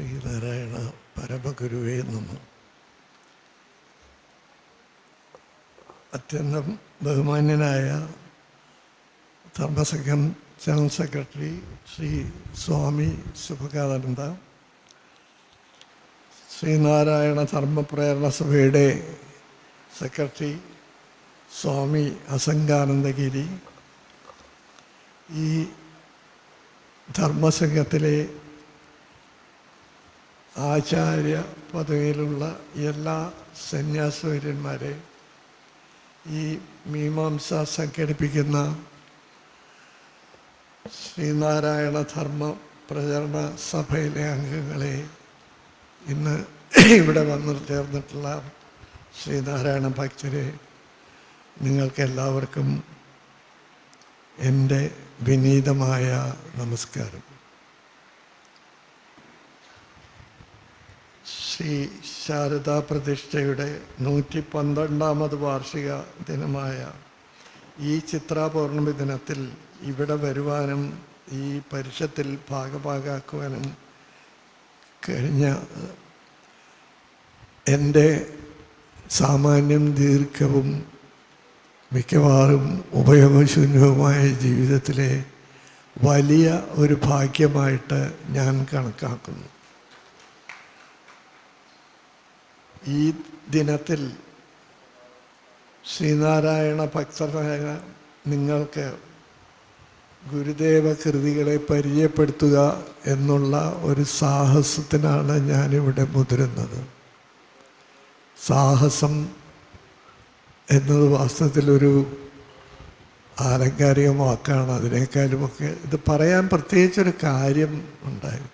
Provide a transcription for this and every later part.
ശ്രീനാരായണ പരമഗുരുവേ നമഃ. അത്യന്തം ബഹുമാന്യനായ ധർമ്മസംഘം ജനറൽ സെക്രട്ടറി ശ്രീ സ്വാമി സുഭകാനന്ദ, ശ്രീനാരായണ ധർമ്മപ്രേരണ സഭയുടെ സെക്രട്ടറി സ്വാമി അസംഗാനന്ദഗിരി, ഈ ധർമ്മസംഘത്തിലെ ആചാര്യ പദവിയിലുള്ള എല്ലാ സന്യാസിവര്യന്മാരെ, ഈ മീമാംസ സംഘടിപ്പിക്കുന്ന ശ്രീനാരായണ ധർമ്മ പ്രചരണ സഭയിലെ അംഗങ്ങളെ, ഇന്ന് ഇവിടെ വന്നു ചേർന്നിട്ടുള്ള ശ്രീനാരായണ ഭക്തരെ, നിങ്ങൾക്കെല്ലാവർക്കും എൻ്റെ വിനീതമായ നമസ്കാരം. ശ്രീ ശാരദാ പ്രതിഷ്ഠയുടെ 112ാമത് വാർഷിക ദിനമായ ഈ ചിത്രാ പൗർണമി ദിനത്തിൽ ഇവിടെ വരുവാനും ഈ പരിഷത്തിൽ ഭാഗഭാക്കാക്കുവാനും കഴിഞ്ഞ എൻ്റെ സാമാന്യം ദീർഘവും മിക്കവാറും ഉപയോഗശൂന്യവുമായ ജീവിതത്തിലെ വലിയ ഒരു ഭാഗ്യമായിട്ട് ഞാൻ കണക്കാക്കുന്നു. ഈ ദിനത്തിൽ ശ്രീനാരായണ ഭക്തരായ നിങ്ങൾക്ക് ഗുരുദേവ കൃതികളെ പരിചയപ്പെടുത്തുക എന്നുള്ള ഒരു സാഹസത്തിനാണ് ഞാനിവിടെ മുതിരുന്നത്. സാഹസം എന്നത് വാസ്തവത്തിലൊരു ആലങ്കാരിക വാക്കാണ്. അതിനേക്കാളുമൊക്കെ ഇത് പറയാൻ പ്രത്യേകിച്ചൊരു കാര്യം ഉണ്ടായി.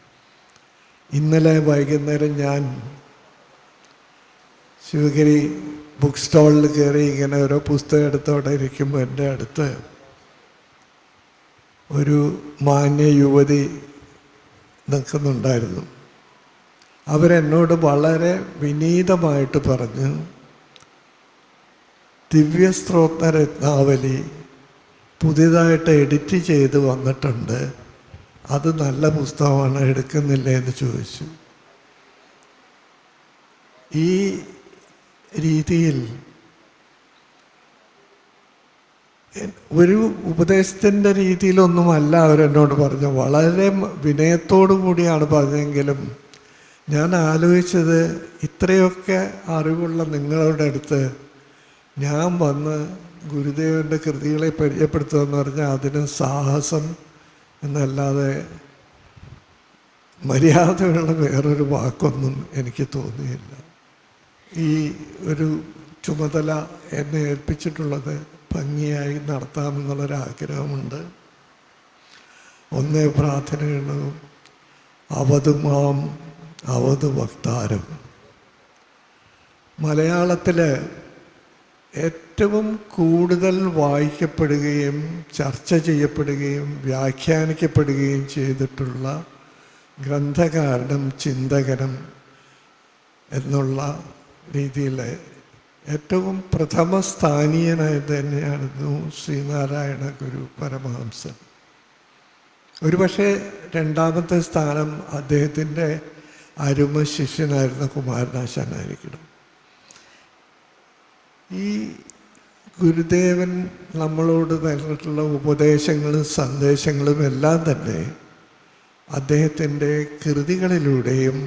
ഇന്നലെ വൈകുന്നേരം ഞാൻ ശിവഗിരി ബുക്ക് സ്റ്റോളിൽ കയറി ഇങ്ങനെ ഓരോ പുസ്തകം എടുത്തോടെ ഇരിക്കുമ്പോൾ എൻ്റെ അടുത്ത് ഒരു മാന്യ യുവതി നിൽക്കുന്നുണ്ടായിരുന്നു. അവരെന്നോട് വളരെ വിനീതമായിട്ട് പറഞ്ഞു, ദിവ്യസ്തോത്രരത്നാവലി പുതിയതായിട്ട് എഡിറ്റ് ചെയ്ത് വന്നിട്ടുണ്ട്, അത് നല്ല പുസ്തകമാണ്, എടുക്കുന്നില്ല എന്ന് ചോദിച്ചു. ഈ രീതിയിൽ ഒരു ഉപദേശത്തിൻ്റെ രീതിയിലൊന്നുമല്ല അവരെന്നോട് പറഞ്ഞു. വളരെ വിനയത്തോടു കൂടിയാണ് പറഞ്ഞെങ്കിലും ഞാൻ ആലോചിച്ചത്, ഇത്രയൊക്കെ അറിവുള്ള നിങ്ങളുടെ അടുത്ത് ഞാൻ വന്ന് ഗുരുദേവൻ്റെ കൃതികളെ പരിചയപ്പെടുത്തുകയെന്ന് പറഞ്ഞാൽ അതിന് സാഹസം എന്നല്ലാതെ മര്യാദയുള്ള വേറൊരു വാക്കൊന്നും എനിക്ക് തോന്നിയില്ല. ഈ ഒരു ചുമതല എന്നെ ഏൽപ്പിച്ചിട്ടുള്ളത് ഭംഗിയായി നടത്താമെന്നുള്ളൊരാഗ്രഹമുണ്ട്. ഒന്നേ പ്രാർത്ഥനയാണ്, അവതുമാം അവതു വക്താരം. മലയാളത്തിൽ ഏറ്റവും കൂടുതൽ വായിക്കപ്പെടുകയും ചർച്ച ചെയ്യപ്പെടുകയും വ്യാഖ്യാനിക്കപ്പെടുകയും ചെയ്തിട്ടുള്ള ഗ്രന്ഥകാരനും ചിന്തകനും എന്നുള്ള രീതിയിൽ ഏറ്റവും പ്രഥമ സ്ഥാനീയനായി തന്നെയായിരുന്നു ശ്രീനാരായണ ഗുരു പരമഹംസൻ. ഒരുപക്ഷെ രണ്ടാമത്തെ സ്ഥാനം അദ്ദേഹത്തിൻ്റെ അരുമ ശിഷ്യനായിരുന്ന കുമാരനാശാനായിരിക്കണം. ഈ ഗുരുദേവൻ നമ്മളോട് നൽകിയിട്ടുള്ള ഉപദേശങ്ങളും സന്ദേശങ്ങളും എല്ലാം തന്നെ അദ്ദേഹത്തിൻ്റെ കൃതികളിലൂടെയും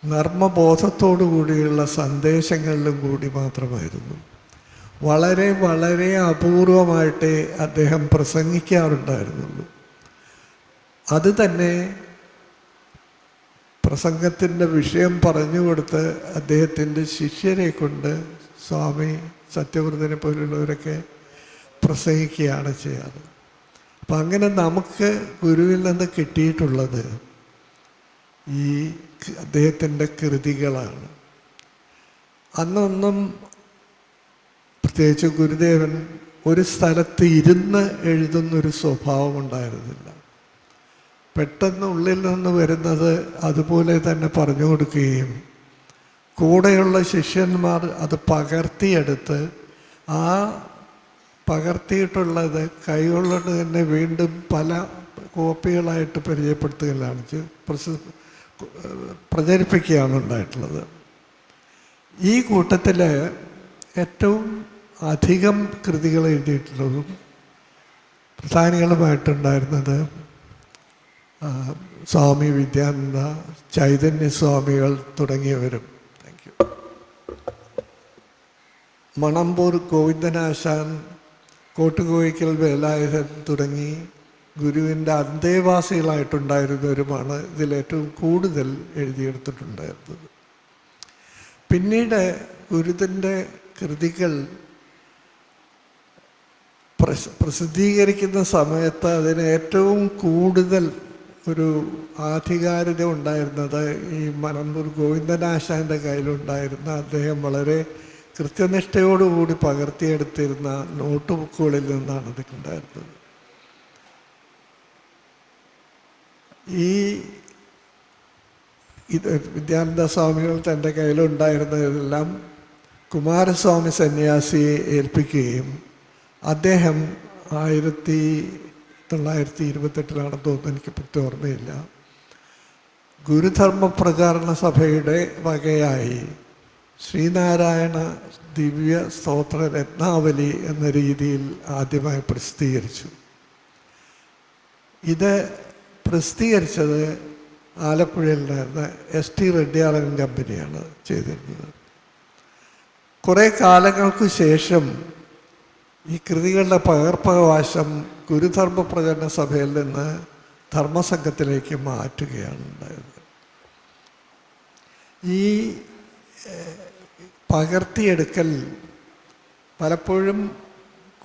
നർമ്മബോധത്തോടു കൂടിയുള്ള സന്ദേശങ്ങളിലും കൂടി മാത്രമായിരുന്നു. വളരെ വളരെ അപൂർവമായിട്ടേ അദ്ദേഹം പ്രസംഗിക്കാറുണ്ടായിരുന്നുള്ളൂ. അത് തന്നെ പ്രസംഗത്തിൻ്റെ വിഷയം പറഞ്ഞു കൊടുത്ത് അദ്ദേഹത്തിൻ്റെ ശിഷ്യരെ കൊണ്ട് സ്വാമി സത്യവ്രതനെ പോലുള്ളവരൊക്കെ പ്രസംഗിക്കുകയാണ് ചെയ്യാറ്. അപ്പം അങ്ങനെ നമുക്ക് ഗുരുവിൽ നിന്ന് കിട്ടിയിട്ടുള്ളത് ഈ അദ്ദേഹത്തിൻ്റെ കൃതികളാണ്. അന്നൊന്നും പ്രത്യേകിച്ച് ഗുരുദേവൻ ഒരു സ്ഥലത്ത് ഇരുന്ന് എഴുതുന്നൊരു സ്വഭാവം ഉണ്ടായിരുന്നില്ല. പെട്ടെന്ന് ഉള്ളിൽ നിന്ന് വരുന്നത് അതുപോലെ തന്നെ പറഞ്ഞു കൊടുക്കുകയും കൂടെയുള്ള ശിഷ്യന്മാർ അത് പകർത്തിയെടുത്ത് ആ പകർത്തിയിട്ടുള്ളത് കൈകൊള്ളത് തന്നെ വീണ്ടും പല കോപ്പികളായിട്ട് പരിചയപ്പെടുത്തുകയാണ് പ്രചരിപ്പിക്കുകയാണ് ഉണ്ടായിട്ടുള്ളത്. ഈ കൂട്ടത്തിൽ ഏറ്റവും അധികം കൃതികൾ എഴുതിയിട്ടുള്ളതും പ്രധാനികളുമായിട്ടുണ്ടായിരുന്നത് സ്വാമി വിദ്യാനന്ദ, ചൈതന്യ സ്വാമികൾ തുടങ്ങിയവരും. Thank you. മണമ്പൂർ ഗോവിന്ദനാശാൻ, കോട്ടുകോയിക്കൽ വേലായുധൻ തുടങ്ങി ഗുരുവിൻ്റെ അന്തേവാസികളായിട്ടുണ്ടായിരുന്നവരുമാണ് ഇതിലേറ്റവും കൂടുതൽ എഴുതിയെടുത്തിട്ടുണ്ടായിരുന്നത്. പിന്നീട് ഗുരുവിൻ്റെ കൃതികൾ പ്രസിദ്ധീകരിക്കുന്ന സമയത്ത് അതിന് ഏറ്റവും കൂടുതൽ ഒരു ആധികാരികത ഉണ്ടായിരുന്നത് ഈ മണമ്പൂർ ഗോവിന്ദനാശാൻ്റെ കയ്യിലുണ്ടായിരുന്ന, അദ്ദേഹം വളരെ കൃത്യനിഷ്ഠയോടുകൂടി പകർത്തിയെടുത്തിരുന്ന നോട്ട് ബുക്കുകളിൽ നിന്നാണ് ഇതൊക്കെ ഉണ്ടായിരുന്നത്. ഇത് വിദ്യാനന്ദ സ്വാമികൾ തൻ്റെ കയ്യിലുണ്ടായിരുന്നതെല്ലാം കുമാരസ്വാമി സന്യാസിയെ ഏൽപ്പിക്കുകയും അദ്ദേഹം 1928 തോന്നുന്നു, എനിക്ക് പ്രത്യേക ഓർമ്മയില്ല, ഗുരുധർമ്മ പ്രചാരണ സഭയുടെ വകയായി ശ്രീനാരായണ ദിവ്യ സ്തോത്ര രത്നാവലി എന്ന രീതിയിൽ ആദ്യമായി പ്രസിദ്ധീകരിച്ചു. ഇത് പ്രസിദ്ധീകരിച്ചത് ആലപ്പുഴയിലുണ്ടായിരുന്ന ST റെഡ്ഡിയാർ കമ്പനിയാണ് ചെയ്തിരുന്നത്. കുറേ കാലങ്ങൾക്ക് ശേഷം ഈ കൃതികളുടെ പകർപ്പവകാശം ഗുരുധർമ്മ പ്രചരണ സഭയിൽ നിന്ന് ധർമ്മസംഘത്തിലേക്ക് മാറ്റുകയാണ് ഉണ്ടായത്. ഈ പകർത്തിയെടുക്കൽ പലപ്പോഴും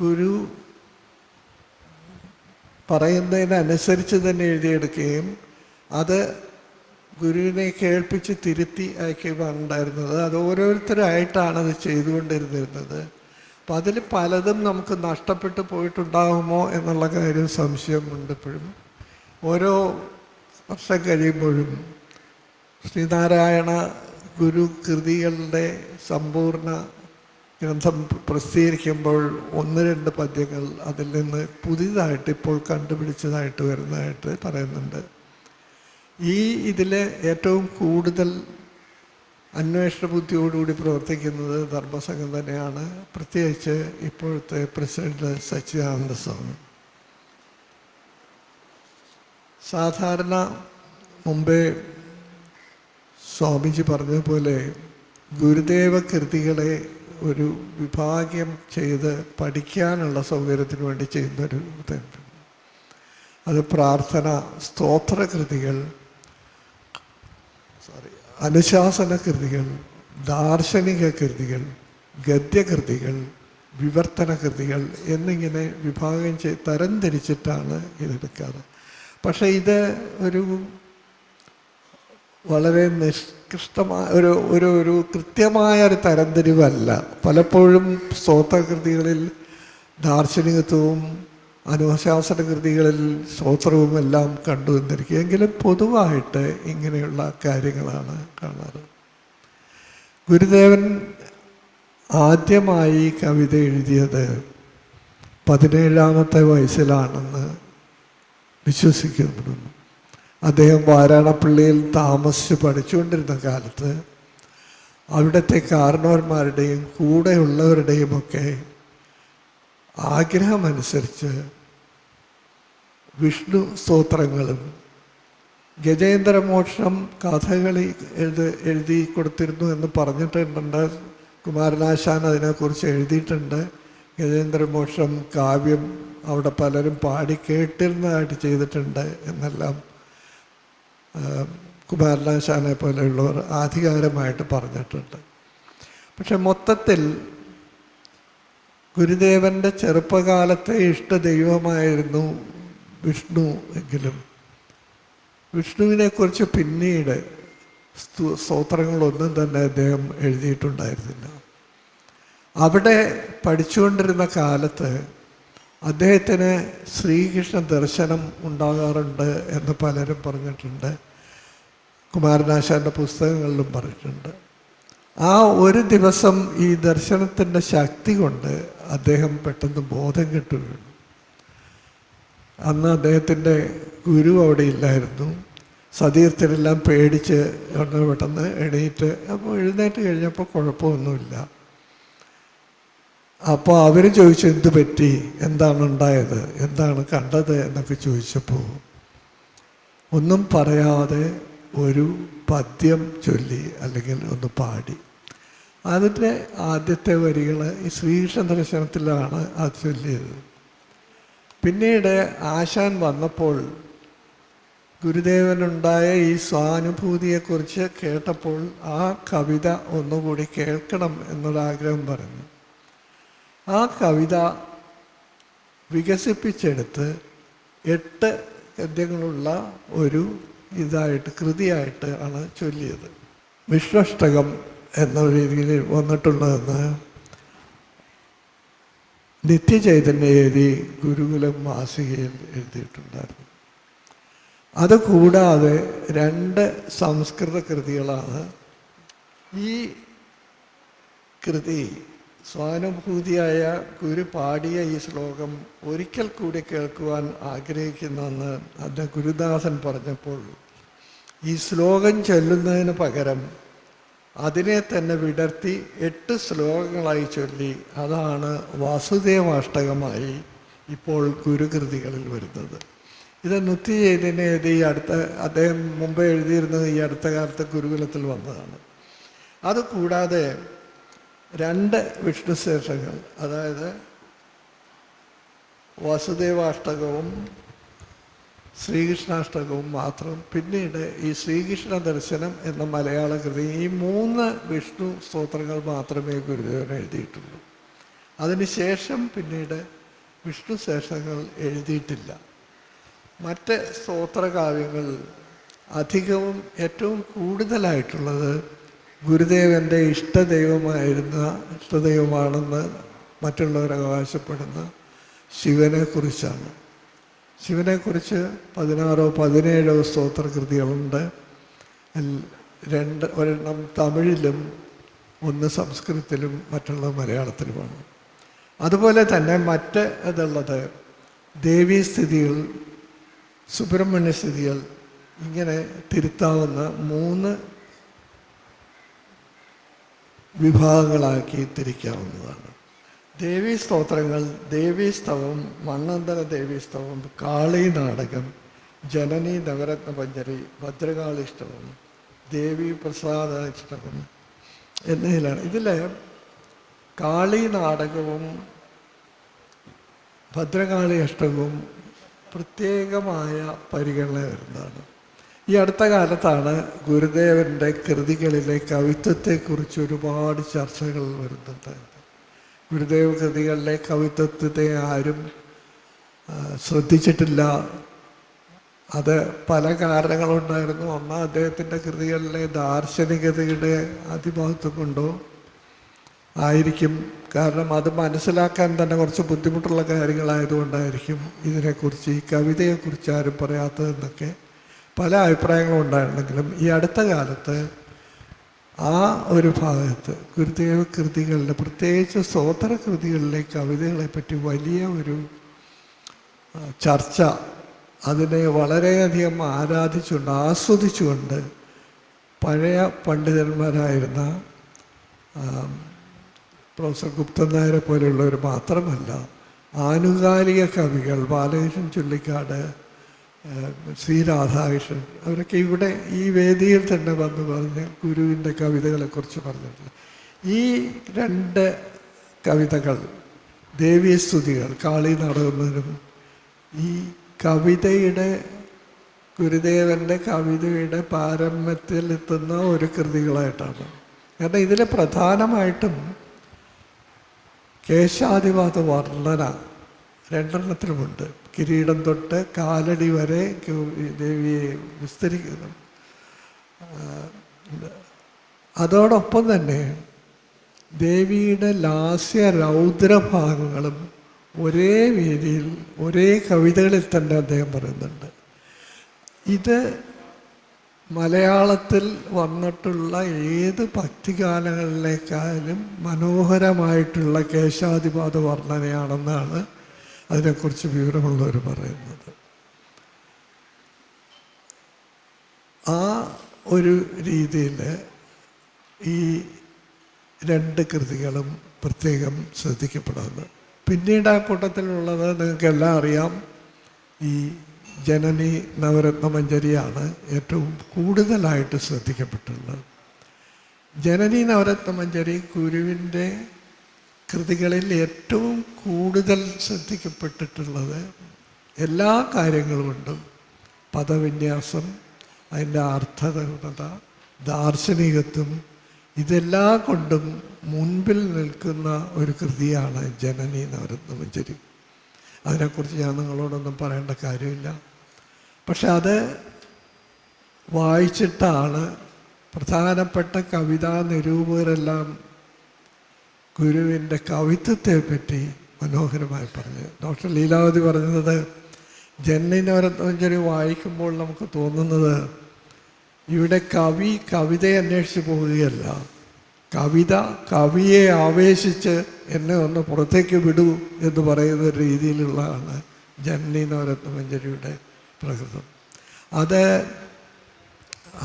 ഗുരു പറയുന്നതിനനുസരിച്ച് തന്നെ എഴുതിയെടുക്കുകയും അത് ഗുരുവിനെ കേൾപ്പിച്ച് തിരുത്തി അയക്കുകയാണ് ഉണ്ടായിരുന്നത്. അത് ഓരോരുത്തരായിട്ടാണ് അത് ചെയ്തുകൊണ്ടിരുന്നിരുന്നത്. അപ്പം അതിൽ പലതും നമുക്ക് നഷ്ടപ്പെട്ടു പോയിട്ടുണ്ടാകുമോ എന്നുള്ള കാര്യം സംശയമുണ്ട്. ഇപ്പോഴും ഓരോ വർഷം കഴിയുമ്പോഴും ശ്രീനാരായണ ഗുരു കൃതികളുടെ സമ്പൂർണ്ണ ഗ്രന്ഥം പ്രസിദ്ധീകരിക്കുമ്പോൾ 1-2 പദ്യങ്ങൾ അതിൽ നിന്ന് പുതിയതായിട്ട് ഇപ്പോൾ കണ്ടുപിടിച്ചതായിട്ട് വരുന്നതായിട്ട് പറയുന്നുണ്ട്. ഇതിൽ ഏറ്റവും കൂടുതൽ അന്വേഷണ ബുദ്ധിയോടുകൂടി പ്രവർത്തിക്കുന്നത് ധർമ്മസംഘം തന്നെയാണ്, പ്രത്യേകിച്ച് ഇപ്പോഴത്തെ പ്രസിഡന്റ് സച്ചിദാനന്ദ സ്വാമി. സാധാരണ മുമ്പേ സ്വാമിജി പറഞ്ഞതുപോലെ ഗുരുദേവ കൃതികളെ ഒരു വിഭാഗ്യം ചെയ്ത് പഠിക്കാനുള്ള സൗകര്യത്തിന് വേണ്ടി ചെയ്യുന്നൊരു ഇതുണ്ട്. അത് പ്രാർത്ഥന, സ്തോത്ര കൃതികൾ, അനുശാസന കൃതികൾ, ദാർശനിക കൃതികൾ, ഗദ്യകൃതികൾ, വിവർത്തന കൃതികൾ എന്നിങ്ങനെ വിഭാഗം തരംതിരിച്ചിട്ടാണ് ഇതെടുക്കാറ്. പക്ഷേ ഇത് ഒരു വളരെ നിഷ്കൃഷ്ടമായ ഒരു കൃത്യമായ ഒരു തരംതിരിവല്ല. പലപ്പോഴും സ്തോത്രകൃതികളിൽ ദാർശനികത്വവും അനുശാസന കൃതികളിൽ സ്തോത്രവും എല്ലാം കണ്ടുവന്നിരിക്കുക. എങ്കിലും പൊതുവായിട്ട് ഇങ്ങനെയുള്ള കാര്യങ്ങളാണ് കാണാറ്. ഗുരുദേവൻ ആദ്യമായി കവിത എഴുതിയത് 17-ാമത്തെ വയസ്സിലാണെന്ന് വിശ്വസിക്കപ്പെടുന്നു. അദ്ദേഹം വാരാണപ്പള്ളിയിൽ താമസിച്ച് പഠിച്ചുകൊണ്ടിരുന്ന കാലത്ത് അവിടുത്തെ കാരണവന്മാരുടെയും കൂടെയുള്ളവരുടെയും ഒക്കെ ആഗ്രഹമനുസരിച്ച് വിഷ്ണു സ്തോത്രങ്ങളും ഗജേന്ദ്രമോക്ഷം കഥകളി എഴുതി കൊടുത്തിരുന്നു എന്ന് പറഞ്ഞിട്ടുണ്ട്. കുമാരനാശാൻ അതിനെക്കുറിച്ച് എഴുതിയിട്ടുണ്ട്. ഗജേന്ദ്രമോക്ഷം കാവ്യം അവിടെ പലരും പാടി കേട്ടിരുന്നതായിട്ട് ചെയ്തിട്ടുണ്ട് എന്നെല്ലാം കുമാരനാശാനെ പോലെയുള്ളവർ ആധികാരമായിട്ട് പറഞ്ഞിട്ടുണ്ട്. പക്ഷെ മൊത്തത്തിൽ ഗുരുദേവൻ്റെ ചെറുപ്പകാലത്തെ ഇഷ്ടദൈവമായിരുന്നു വിഷ്ണു എങ്കിലും വിഷ്ണുവിനെക്കുറിച്ച് പിന്നീട് സ്തോത്രങ്ങളൊന്നും തന്നെ അദ്ദേഹം എഴുതിയിട്ടുണ്ടായിരുന്നില്ല. അവിടെ പഠിച്ചുകൊണ്ടിരുന്ന കാലത്ത് അദ്ദേഹത്തിന് ശ്രീകൃഷ്ണ ദർശനം ഉണ്ടാകാറുണ്ട് എന്ന് പലരും പറഞ്ഞിട്ടുണ്ട്. കുമാരനാശാൻ്റെ പുസ്തകങ്ങളിലും പറഞ്ഞിട്ടുണ്ട്. ആ ഒരു ദിവസം ഈ ദർശനത്തിൻ്റെ ശക്തി കൊണ്ട് അദ്ദേഹം പെട്ടെന്ന് ബോധം കെട്ടു വീണു. അന്ന് അദ്ദേഹത്തിൻ്റെ ഗുരു അവിടെ ഇല്ലായിരുന്നു. സതീർത്ഥരെല്ലാം പേടിച്ച് ഒന്ന് പെട്ടെന്ന് എണീറ്റ്. അപ്പോൾ എഴുന്നേറ്റ് കഴിഞ്ഞപ്പോൾ കുഴപ്പമൊന്നുമില്ല. അപ്പോൾ അവർ ചോദിച്ചു, എന്ത് പറ്റി, എന്താണ് ഉണ്ടായത്, എന്താണ് കണ്ടത് എന്നൊക്കെ ചോദിച്ചപ്പോൾ ഒന്നും പറയാതെ ഒരു പദ്യം ചൊല്ലി, അല്ലെങ്കിൽ ഒന്ന് പാടി. അതിൻ്റെ ആദ്യത്തെ വരികൾ ഈ ശ്രീകൃഷ്ണ ദർശനത്തിലാണ് അത് ചൊല്ലിയത്. പിന്നീട് ആശാൻ വന്നപ്പോൾ ഗുരുദേവനുണ്ടായ ഈ സ്വാനുഭൂതിയെക്കുറിച്ച് കേട്ടപ്പോൾ ആ കവിത ഒന്നുകൂടി കേൾക്കണം എന്നൊരാഗ്രഹം പറഞ്ഞു. ആ കവിത വികസിപ്പിച്ചെടുത്ത് 8 ഗദ്യങ്ങളുള്ള ഒരു കൃതിയായിട്ട് ആണ് ചൊല്ലിയത്. വിഷ്ണുഷ്ടകം എന്ന രീതിയിൽ വന്നിട്ടുള്ളതെന്ന് നിത്യചൈതന്യ എഴുതി ഗുരുകുലം മാസികയിൽ എഴുതിയിട്ടുണ്ടായിരുന്നു. അതുകൂടാതെ 2 സംസ്കൃത കൃതികളാണ്. ഈ കൃതി സ്വാനുഭൂതിയായ ഗുരു പാടിയ ഈ ശ്ലോകം ഒരിക്കൽ കൂടി കേൾക്കുവാൻ ആഗ്രഹിക്കുന്നെന്ന് അതിൻ്റെ ഗുരുദാസൻ പറഞ്ഞപ്പോൾ ഈ ശ്ലോകം ചൊല്ലുന്നതിന് പകരം അതിനെ തന്നെ വിടർത്തി 8 ശ്ലോകങ്ങളായി ചൊല്ലി. അതാണ് വാസുദേവാഷ്ടകമായി ഇപ്പോൾ ഗുരുകൃതികളിൽ വരുന്നത്. ഇത് നിത്യചൈതന്യ എഴുതി അദ്ദേഹം മുമ്പ് എഴുതിയിരുന്നത് ഈ അടുത്ത കാലത്ത് ഗുരുകുലത്തിൽ വന്നതാണ്. അതുകൂടാതെ 2 വിഷ്ണുശേഷങ്ങൾ, അതായത് വാസുദേവാഷ്ടകവും ശ്രീകൃഷ്ണാഷ്ടകവും മാത്രം. പിന്നീട് ഈ ശ്രീകൃഷ്ണ ദർശനം എന്ന മലയാള കൃതി, ഈ 3 വിഷ്ണു സ്തോത്രങ്ങൾ മാത്രമേ ഗുരുദേവൻ എഴുതിയിട്ടുള്ളൂ. അതിനുശേഷം പിന്നീട് വിഷ്ണു ശേഷങ്ങൾ എഴുതിയിട്ടില്ല. മറ്റ് സ്തോത്രകാവ്യങ്ങൾ അധികവും ഏറ്റവും കൂടുതലായിട്ടുള്ളത് ഗുരുദേവൻ്റെ ഇഷ്ടദൈവമാണെന്ന് മറ്റുള്ളവർ അവകാശപ്പെടുന്ന ശിവനെക്കുറിച്ചാണ്. ശിവനെക്കുറിച്ച് 16 17 സ്തോത്രകൃതികളുണ്ട്. 1 തമിഴിലും 1 സംസ്കൃതത്തിലും മറ്റുള്ള മലയാളത്തിലുമാണ്. അതുപോലെ തന്നെ മറ്റ് ഇതുള്ളത് ദേവീസ്ഥിതികൾ, സുബ്രഹ്മണ്യ സ്ഥിതികൾ, ഇങ്ങനെ തിരുത്താവുന്ന 3 വിഭാഗങ്ങളാക്കി തിരിക്കാവുന്നതാണ്. ദേവീ സ്തോത്രങ്ങൾ, ദേവീസ്തവം, മണ്ണന്തര ദേവീസ്തവം, കാളി നാടകം, ജനനി നവരത്ന പഞ്ചരി, ഭദ്രകാളിഷ്ടവം, ദേവി പ്രസാദാഷ്ടകം എന്നതിലാണ്. ഇതിൽ കാളി നാടകവും ഭദ്രകാളി അഷ്ടകവും പ്രത്യേകമായ പരിഗണന വരുന്നതാണ്. ഈ അടുത്ത കാലത്താണ് ഗുരുദേവൻ്റെ കൃതികളിലെ കവിത്വത്തെക്കുറിച്ച് ഒരുപാട് ചർച്ചകൾ വരുന്നുണ്ട്. ഗുരുദേവ കൃതികളിലെ കവിത്വത്തെ ആരും ശ്രദ്ധിച്ചിട്ടില്ല. അത് പല കാരണങ്ങളുണ്ടായിരുന്നു. ഒന്ന്, അദ്ദേഹത്തിൻ്റെ കൃതികളിലെ ദാർശനികതയുടെ അതിമഹത്വം കൊണ്ടോ ആയിരിക്കും. കാരണം അത് മനസ്സിലാക്കാൻ തന്നെ കുറച്ച് ബുദ്ധിമുട്ടുള്ള കാര്യങ്ങളായതുകൊണ്ടായിരിക്കും ഇതിനെക്കുറിച്ച്, ഈ കവിതയെക്കുറിച്ച് ആരും പറയാത്തതെന്നൊക്കെ പല അഭിപ്രായങ്ങളും ഉണ്ടായിരുന്നെങ്കിലും ഈ അടുത്ത കാലത്ത് ആ ഒരു ഭാഗത്ത് ഗുരുദേവ കൃതികളിലെ, പ്രത്യേകിച്ച് സ്തോത്ര കൃതികളിലെ കവിതകളെപ്പറ്റി വലിയ ഒരു ചർച്ച, അതിനെ വളരെയധികം ആരാധിച്ചുകൊണ്ട് ആസ്വദിച്ചുകൊണ്ട് പഴയ പണ്ഡിതന്മാരായിരുന്ന പ്രൊഫസർ ഗുപ്തൻ നായരെ പോലെയുള്ളവർ മാത്രമല്ല, ആനുകാലിക കവികൾ ബാലകൃഷ്ണൻ ചുള്ളിക്കാട്, ശ്രീ രാധാകൃഷ്ണൻ, അവരൊക്കെ ഇവിടെ ഈ വേദിയിൽ തന്നെ വന്ന് പറഞ്ഞ് ഗുരുവിൻ്റെ കവിതകളെക്കുറിച്ച് പറഞ്ഞിട്ടുണ്ട്. ഈ 2 കവിതകൾ, ദേവീസ്തുതികൾ, കാളി നാടകനും, ഈ കവിതയുടെ, ഗുരുദേവൻ്റെ കവിതയുടെ പാരമ്യത്തിലെത്തുന്ന ഒരു കൃതികളായിട്ടാണ്. കാരണം ഇതിൽ പ്രധാനമായിട്ടും കേശാദിവാദ വർണ്ണന 2 കിരീടം തൊട്ട് കാലടി വരെ ദേവിയെ വിസ്തരിക്കുന്നു. അതോടൊപ്പം തന്നെ ദേവിയുടെ ലാസ്യ രൗദ്രഭാഗങ്ങളും ഒരേ വേദിയിൽ, ഒരേ കവിതകളിൽ തന്നെ അദ്ദേഹം പറയുന്നുണ്ട്. ഇത് മലയാളത്തിൽ വന്നിട്ടുള്ള ഏത് ഭക്തിഗാനങ്ങളിലേക്കായാലും മനോഹരമായിട്ടുള്ള കേശാദിപാത വർണ്ണനയാണെന്നാണ് അതിനെക്കുറിച്ച് വിവരമുള്ളവർ പറയുന്നത്. ആ ഒരു രീതിയിൽ ഈ രണ്ട് കൃതികളും പ്രത്യേകം ശ്രദ്ധിക്കപ്പെടുന്നു. പിന്നീട് ആ കൂട്ടത്തിലുള്ളത് നിങ്ങൾക്കെല്ലാം അറിയാം, ഈ ജനനി നവരത്നമഞ്ജരിയാണ് ഏറ്റവും കൂടുതലായിട്ട് ശ്രദ്ധിക്കപ്പെട്ടുള്ളത്. ജനനി നവരത്നമഞ്ജരി ഗുരുവിൻ്റെ കൃതികളിൽ ഏറ്റവും കൂടുതൽ ശ്രദ്ധിക്കപ്പെട്ടിട്ടുള്ളത് എല്ലാ കാര്യങ്ങൾ കൊണ്ടും, പദവിന്യാസം, അതിൻ്റെ അർത്ഥതത, ദാർശനികത്വം, ഇതെല്ലാം കൊണ്ടും മുൻപിൽ നിൽക്കുന്ന ഒരു കൃതിയാണ് ജനനി നവരത്നമഞ്ജരി. അതിനെക്കുറിച്ച് ഞാൻ നിങ്ങളോടൊന്നും പറയേണ്ട കാര്യമില്ല. പക്ഷെ അത് വായിച്ചിട്ടാണ് പ്രധാനപ്പെട്ട കവിതാ നിരൂപകരെല്ലാം ഗുരുവിൻ്റെ കവിത്വത്തെ പറ്റി മനോഹരമായി പറഞ്ഞത്. ഡോക്ടർ ലീലാവതി പറഞ്ഞത്, ജനനി നവരത്നമഞ്ജരി വായിക്കുമ്പോൾ നമുക്ക് തോന്നുന്നത് ഇവിടെ കവി കവിതയെ അന്വേഷിച്ച് പോവുകയല്ല, കവിത കവിയെ ആവേശിച്ച് എന്നെ ഒന്ന് പുറത്തേക്ക് വിടൂ എന്ന് പറയുന്ന രീതിയിലുള്ളതാണ് ജനനി നവരത്നമഞ്ജരിയുടെ പ്രകൃതം. അത്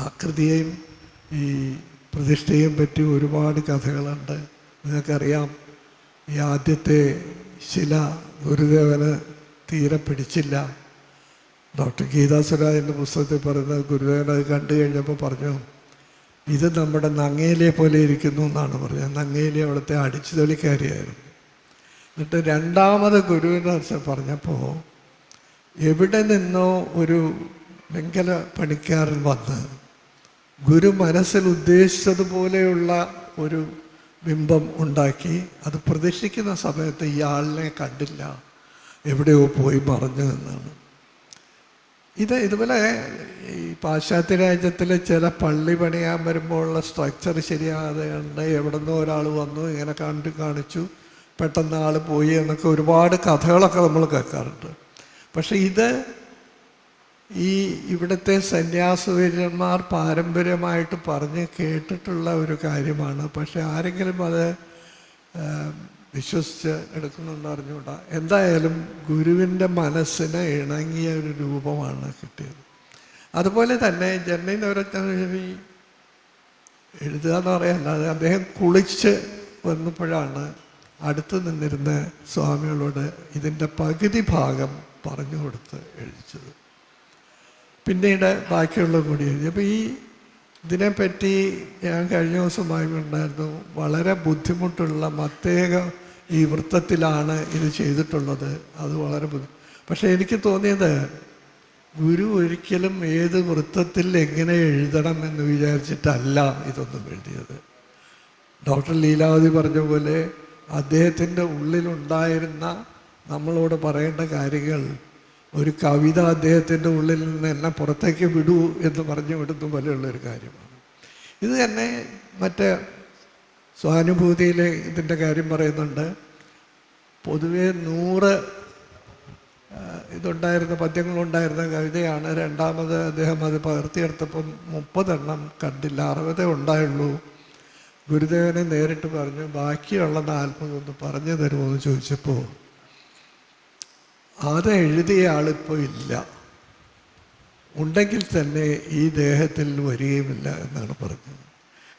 ആ കൃതിയെയും ഈ പ്രതിഷ്ഠയെയും പറ്റി ഒരുപാട് കഥകളുണ്ട്. നിങ്ങൾക്കറിയാം, ഈ ആദ്യത്തെ ശില ഗുരുദേവന് തീരെ പിടിച്ചില്ല. ഡോക്ടർ ഗീതാസുരാജൻ്റെ പുസ്തകത്തിൽ പറയുന്നത്, ഗുരുദേവൻ അത് കണ്ടു കഴിഞ്ഞപ്പോൾ പറഞ്ഞു, ഇത് നമ്മുടെ നങ്ങേലിയെ പോലെ ഇരിക്കുന്നു എന്നാണ് പറഞ്ഞത്. നങ്ങേലി അവിടുത്തെ അടിച്ചുതളിക്കാരിയായിരുന്നു. എന്നിട്ട് രണ്ടാമത് ഗുരുവിനെ പറഞ്ഞപ്പോൾ എവിടെ നിന്നോ ഒരു വെങ്കല പണിക്കാരൻ വന്ന് ഗുരു മനസ്സിൽ ഉദ്ദേശിച്ചതുപോലെയുള്ള ഒരു ബിംബം ഉണ്ടാക്കി. അത് പ്രദർശിക്കുന്ന സമയത്ത് ഇയാളിനെ കണ്ടില്ല, എവിടെയോ പോയി മറഞ്ഞു എന്നാണ്. ഇതുപോലെ ഈ പാശ്ചാത്യ രാജ്യത്തിലെ ചില പള്ളി പണിയാൻ വരുമ്പോഴുള്ള സ്ട്രക്ചർ ശരിയാതെ ഉണ്ട്, എവിടെ നിന്നോ ഒരാൾ വന്നു ഇങ്ങനെ കാണിച്ചു, പെട്ടെന്ന് ആൾ പോയി എന്നൊക്കെ ഒരുപാട് കഥകളൊക്കെ നമ്മൾ കേൾക്കാറുണ്ട്. പക്ഷെ ഇത് ഈ ഇവിടുത്തെ സന്യാസവര്യന്മാർ പാരമ്പര്യമായിട്ട് പറഞ്ഞ് കേട്ടിട്ടുള്ള ഒരു കാര്യമാണ്. പക്ഷെ ആരെങ്കിലും അത് വിശ്വസിച്ച് എടുക്കുന്നുണ്ടോ അറിഞ്ഞുകൂടാ. എന്തായാലും ഗുരുവിൻ്റെ മനസ്സിന് ഇണങ്ങിയ ഒരു രൂപമാണ് കിട്ടിയത്. അതുപോലെ തന്നെ ജനനി നവരത്നമഞ്ജരി എഴുതുക എന്ന് പറയാനല്ലാതെ അദ്ദേഹം കുളിച്ച് വന്നപ്പോഴാണ് അടുത്ത് നിന്നിരുന്ന സ്വാമികളോട് ഇതിൻ്റെ പകുതി ഭാഗം പറഞ്ഞു കൊടുത്ത് എഴുതിച്ചത്. പിന്നീട് ബാക്കിയുള്ളത് കൂടി എഴുതി. അപ്പോൾ ഇതിനെപ്പറ്റി ഞാൻ കഴിഞ്ഞ ദിവസം വായിക്കുന്നുണ്ടായിരുന്നു. വളരെ ബുദ്ധിമുട്ടുള്ള പ്രത്യേക ഈ വൃത്തത്തിലാണ് ഇത് ചെയ്തിട്ടുള്ളത്. അത് വളരെ പക്ഷേ എനിക്ക് തോന്നിയത് ഗുരു ഒരിക്കലും ഏത് വൃത്തത്തിൽ എങ്ങനെ എഴുതണം എന്ന് വിചാരിച്ചിട്ടല്ല ഇതൊന്നും എഴുതിയത്. ഡോക്ടർ ലീലാവതി പറഞ്ഞ പോലെ അദ്ദേഹത്തിൻ്റെ ഉള്ളിലുണ്ടായിരുന്ന നമ്മളോട് പറയേണ്ട കാര്യങ്ങൾ ഒരു കവിത അദ്ദേഹത്തിൻ്റെ ഉള്ളിൽ നിന്ന് എന്നെ പുറത്തേക്ക് വിടൂ എന്ന് പറഞ്ഞു വിടുന്ന പോലെയുള്ളൊരു കാര്യമാണ്. ഇത് തന്നെ മറ്റേ സ്വാനുഭൂതിയിലെ ഇതിൻ്റെ കാര്യം പറയുന്നുണ്ട്. പൊതുവെ 100 ഇതുണ്ടായിരുന്ന പദ്യങ്ങളുണ്ടായിരുന്ന കവിതയാണ്. രണ്ടാമത് അദ്ദേഹം അത് പകർത്തിയെടുത്തപ്പം 30 എണ്ണം കണ്ടില്ല, 60 ഉണ്ടായുള്ളൂ. ഗുരുദേവനെ നേരിട്ട് പറഞ്ഞു, ബാക്കിയുള്ള 40 ഒന്ന് പറഞ്ഞു തരുമോ എന്ന് ചോദിച്ചപ്പോൾ അത് എഴുതിയ ആളിപ്പോൾ ഇല്ല, ഉണ്ടെങ്കിൽ തന്നെ ഈ ദേഹത്തിൽ വരികയുമില്ല എന്നാണ് പറഞ്ഞത്.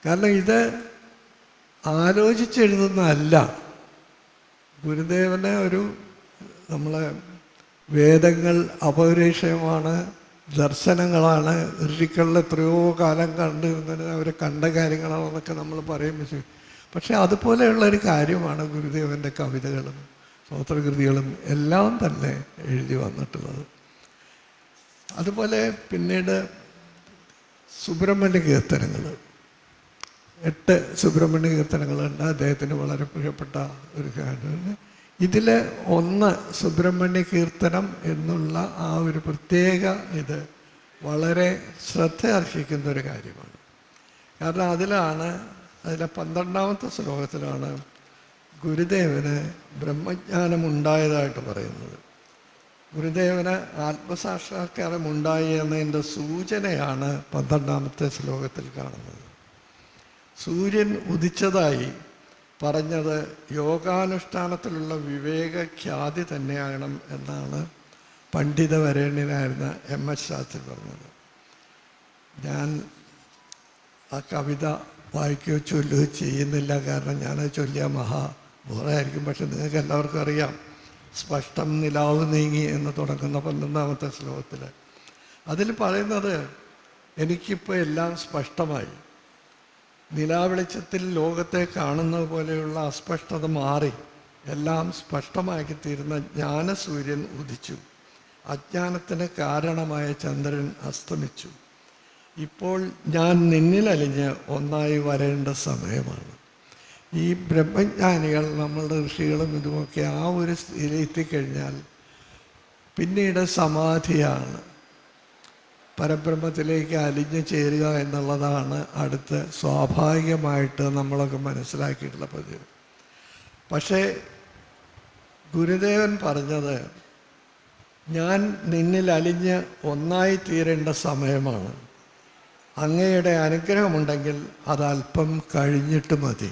കാരണം ഇത് ആലോചിച്ചെഴുതുന്നതല്ല. ഗുരുദേവന് നമ്മളെ വേദങ്ങൾ അപൗരുഷയമാണ്, ദർശനങ്ങളാണ്, ഋഷികളിൽ എത്രയോ കാലം കണ്ട് ഇങ്ങനെ അവർ കണ്ട കാര്യങ്ങളാണെന്നൊക്കെ നമ്മൾ പറയുമ്പോൾ, പക്ഷെ അതുപോലെയുള്ളൊരു കാര്യമാണ് ഗുരുദേവൻ്റെ കവിതകളും സ്തോത്രകൃതികളും എല്ലാം തന്നെ എഴുതി വന്നിട്ടുള്ളത്. അതുപോലെ പിന്നീട് സുബ്രഹ്മണ്യ കീർത്തനങ്ങൾ, 8 സുബ്രഹ്മണ്യ കീർത്തനങ്ങളുണ്ട്. അദ്ദേഹത്തിന് വളരെ പ്രിയപ്പെട്ട ഒരു കാര്യമാണ്. ഇതിൽ ഒന്ന് സുബ്രഹ്മണ്യ കീർത്തനം എന്നുള്ള ആ ഒരു പ്രത്യേക ഇത് വളരെ ശ്രദ്ധ അർഹിക്കുന്ന ഒരു കാര്യമാണ്. കാരണം അതിലെ 12ാമത്തെ ശ്ലോകത്തിലാണ് ഗുരുദേവന് ബ്രഹ്മജ്ഞാനമുണ്ടായതായിട്ട് പറയുന്നത്. ഗുരുദേവന് ആത്മസാക്ഷാത്കാരമുണ്ടായി എന്നതിൻ്റെ സൂചനയാണ് 12ാമത്തെ ശ്ലോകത്തിൽ കാണുന്നത്. സൂര്യൻ ഉദിച്ചതായി പറഞ്ഞത് യോഗാനുഷ്ഠാനത്തിലുള്ള വിവേകഖ്യാതി തന്നെയാകണം എന്നാണ് പണ്ഡിതവരേണ്യനായിരുന്ന MS ശാസ്ത്രി പറഞ്ഞത്. ഞാൻ ആ കവിത വായിക്കുകയോ ചൊല്ലുകയോ ചെയ്യുന്നില്ല, കാരണം ഞാനത് ചൊല്ലിയ ബോറായിരിക്കും. പക്ഷെ നിങ്ങൾക്ക് എല്ലാവർക്കും അറിയാം, സ്പഷ്ടം നിലാവ് നീങ്ങി എന്ന് തുടങ്ങുന്ന 11-ാമത്തെ ശ്ലോകത്തിൽ അതിൽ പറയുന്നത്, എനിക്കിപ്പോൾ എല്ലാം സ്പഷ്ടമായി. നിലാവെളിച്ചത്തിൽ ലോകത്തെ കാണുന്നത് പോലെയുള്ള അസ്പഷ്ടത മാറി എല്ലാം സ്പഷ്ടമാക്കി തീരുന്ന ജ്ഞാനസൂര്യൻ ഉദിച്ചു. അജ്ഞാനത്തിന് കാരണമായ ചന്ദ്രൻ അസ്തമിച്ചു. ഇപ്പോൾ ഞാൻ നിന്നിലലിഞ്ഞ് ഒന്നായി വരേണ്ട സമയമാണ്. ഈ ബ്രഹ്മജ്ഞാനികൾ, നമ്മളുടെ ഋഷികളും ഇതുമൊക്കെ ആ ഒരു സ്ഥിതിയിലെത്തിക്കഴിഞ്ഞാൽ പിന്നീട് സമാധിയാണ്. പരബ്രഹ്മത്തിലേക്ക് അലിഞ്ഞു ചേരുക എന്നുള്ളതാണ് അടുത്ത് സ്വാഭാവികമായിട്ട് നമ്മളൊക്കെ മനസ്സിലാക്കിയിട്ടുള്ള പതിവ്. പക്ഷേ ഗുരുദേവൻ പറഞ്ഞത്, ഞാൻ നിന്നിൽ അലിഞ്ഞ് ഒന്നായി തീരേണ്ട സമയമാണ്. അങ്ങയുടെ അനുഗ്രഹമുണ്ടെങ്കിൽ അതല്പം കഴിഞ്ഞിട്ട് മതി.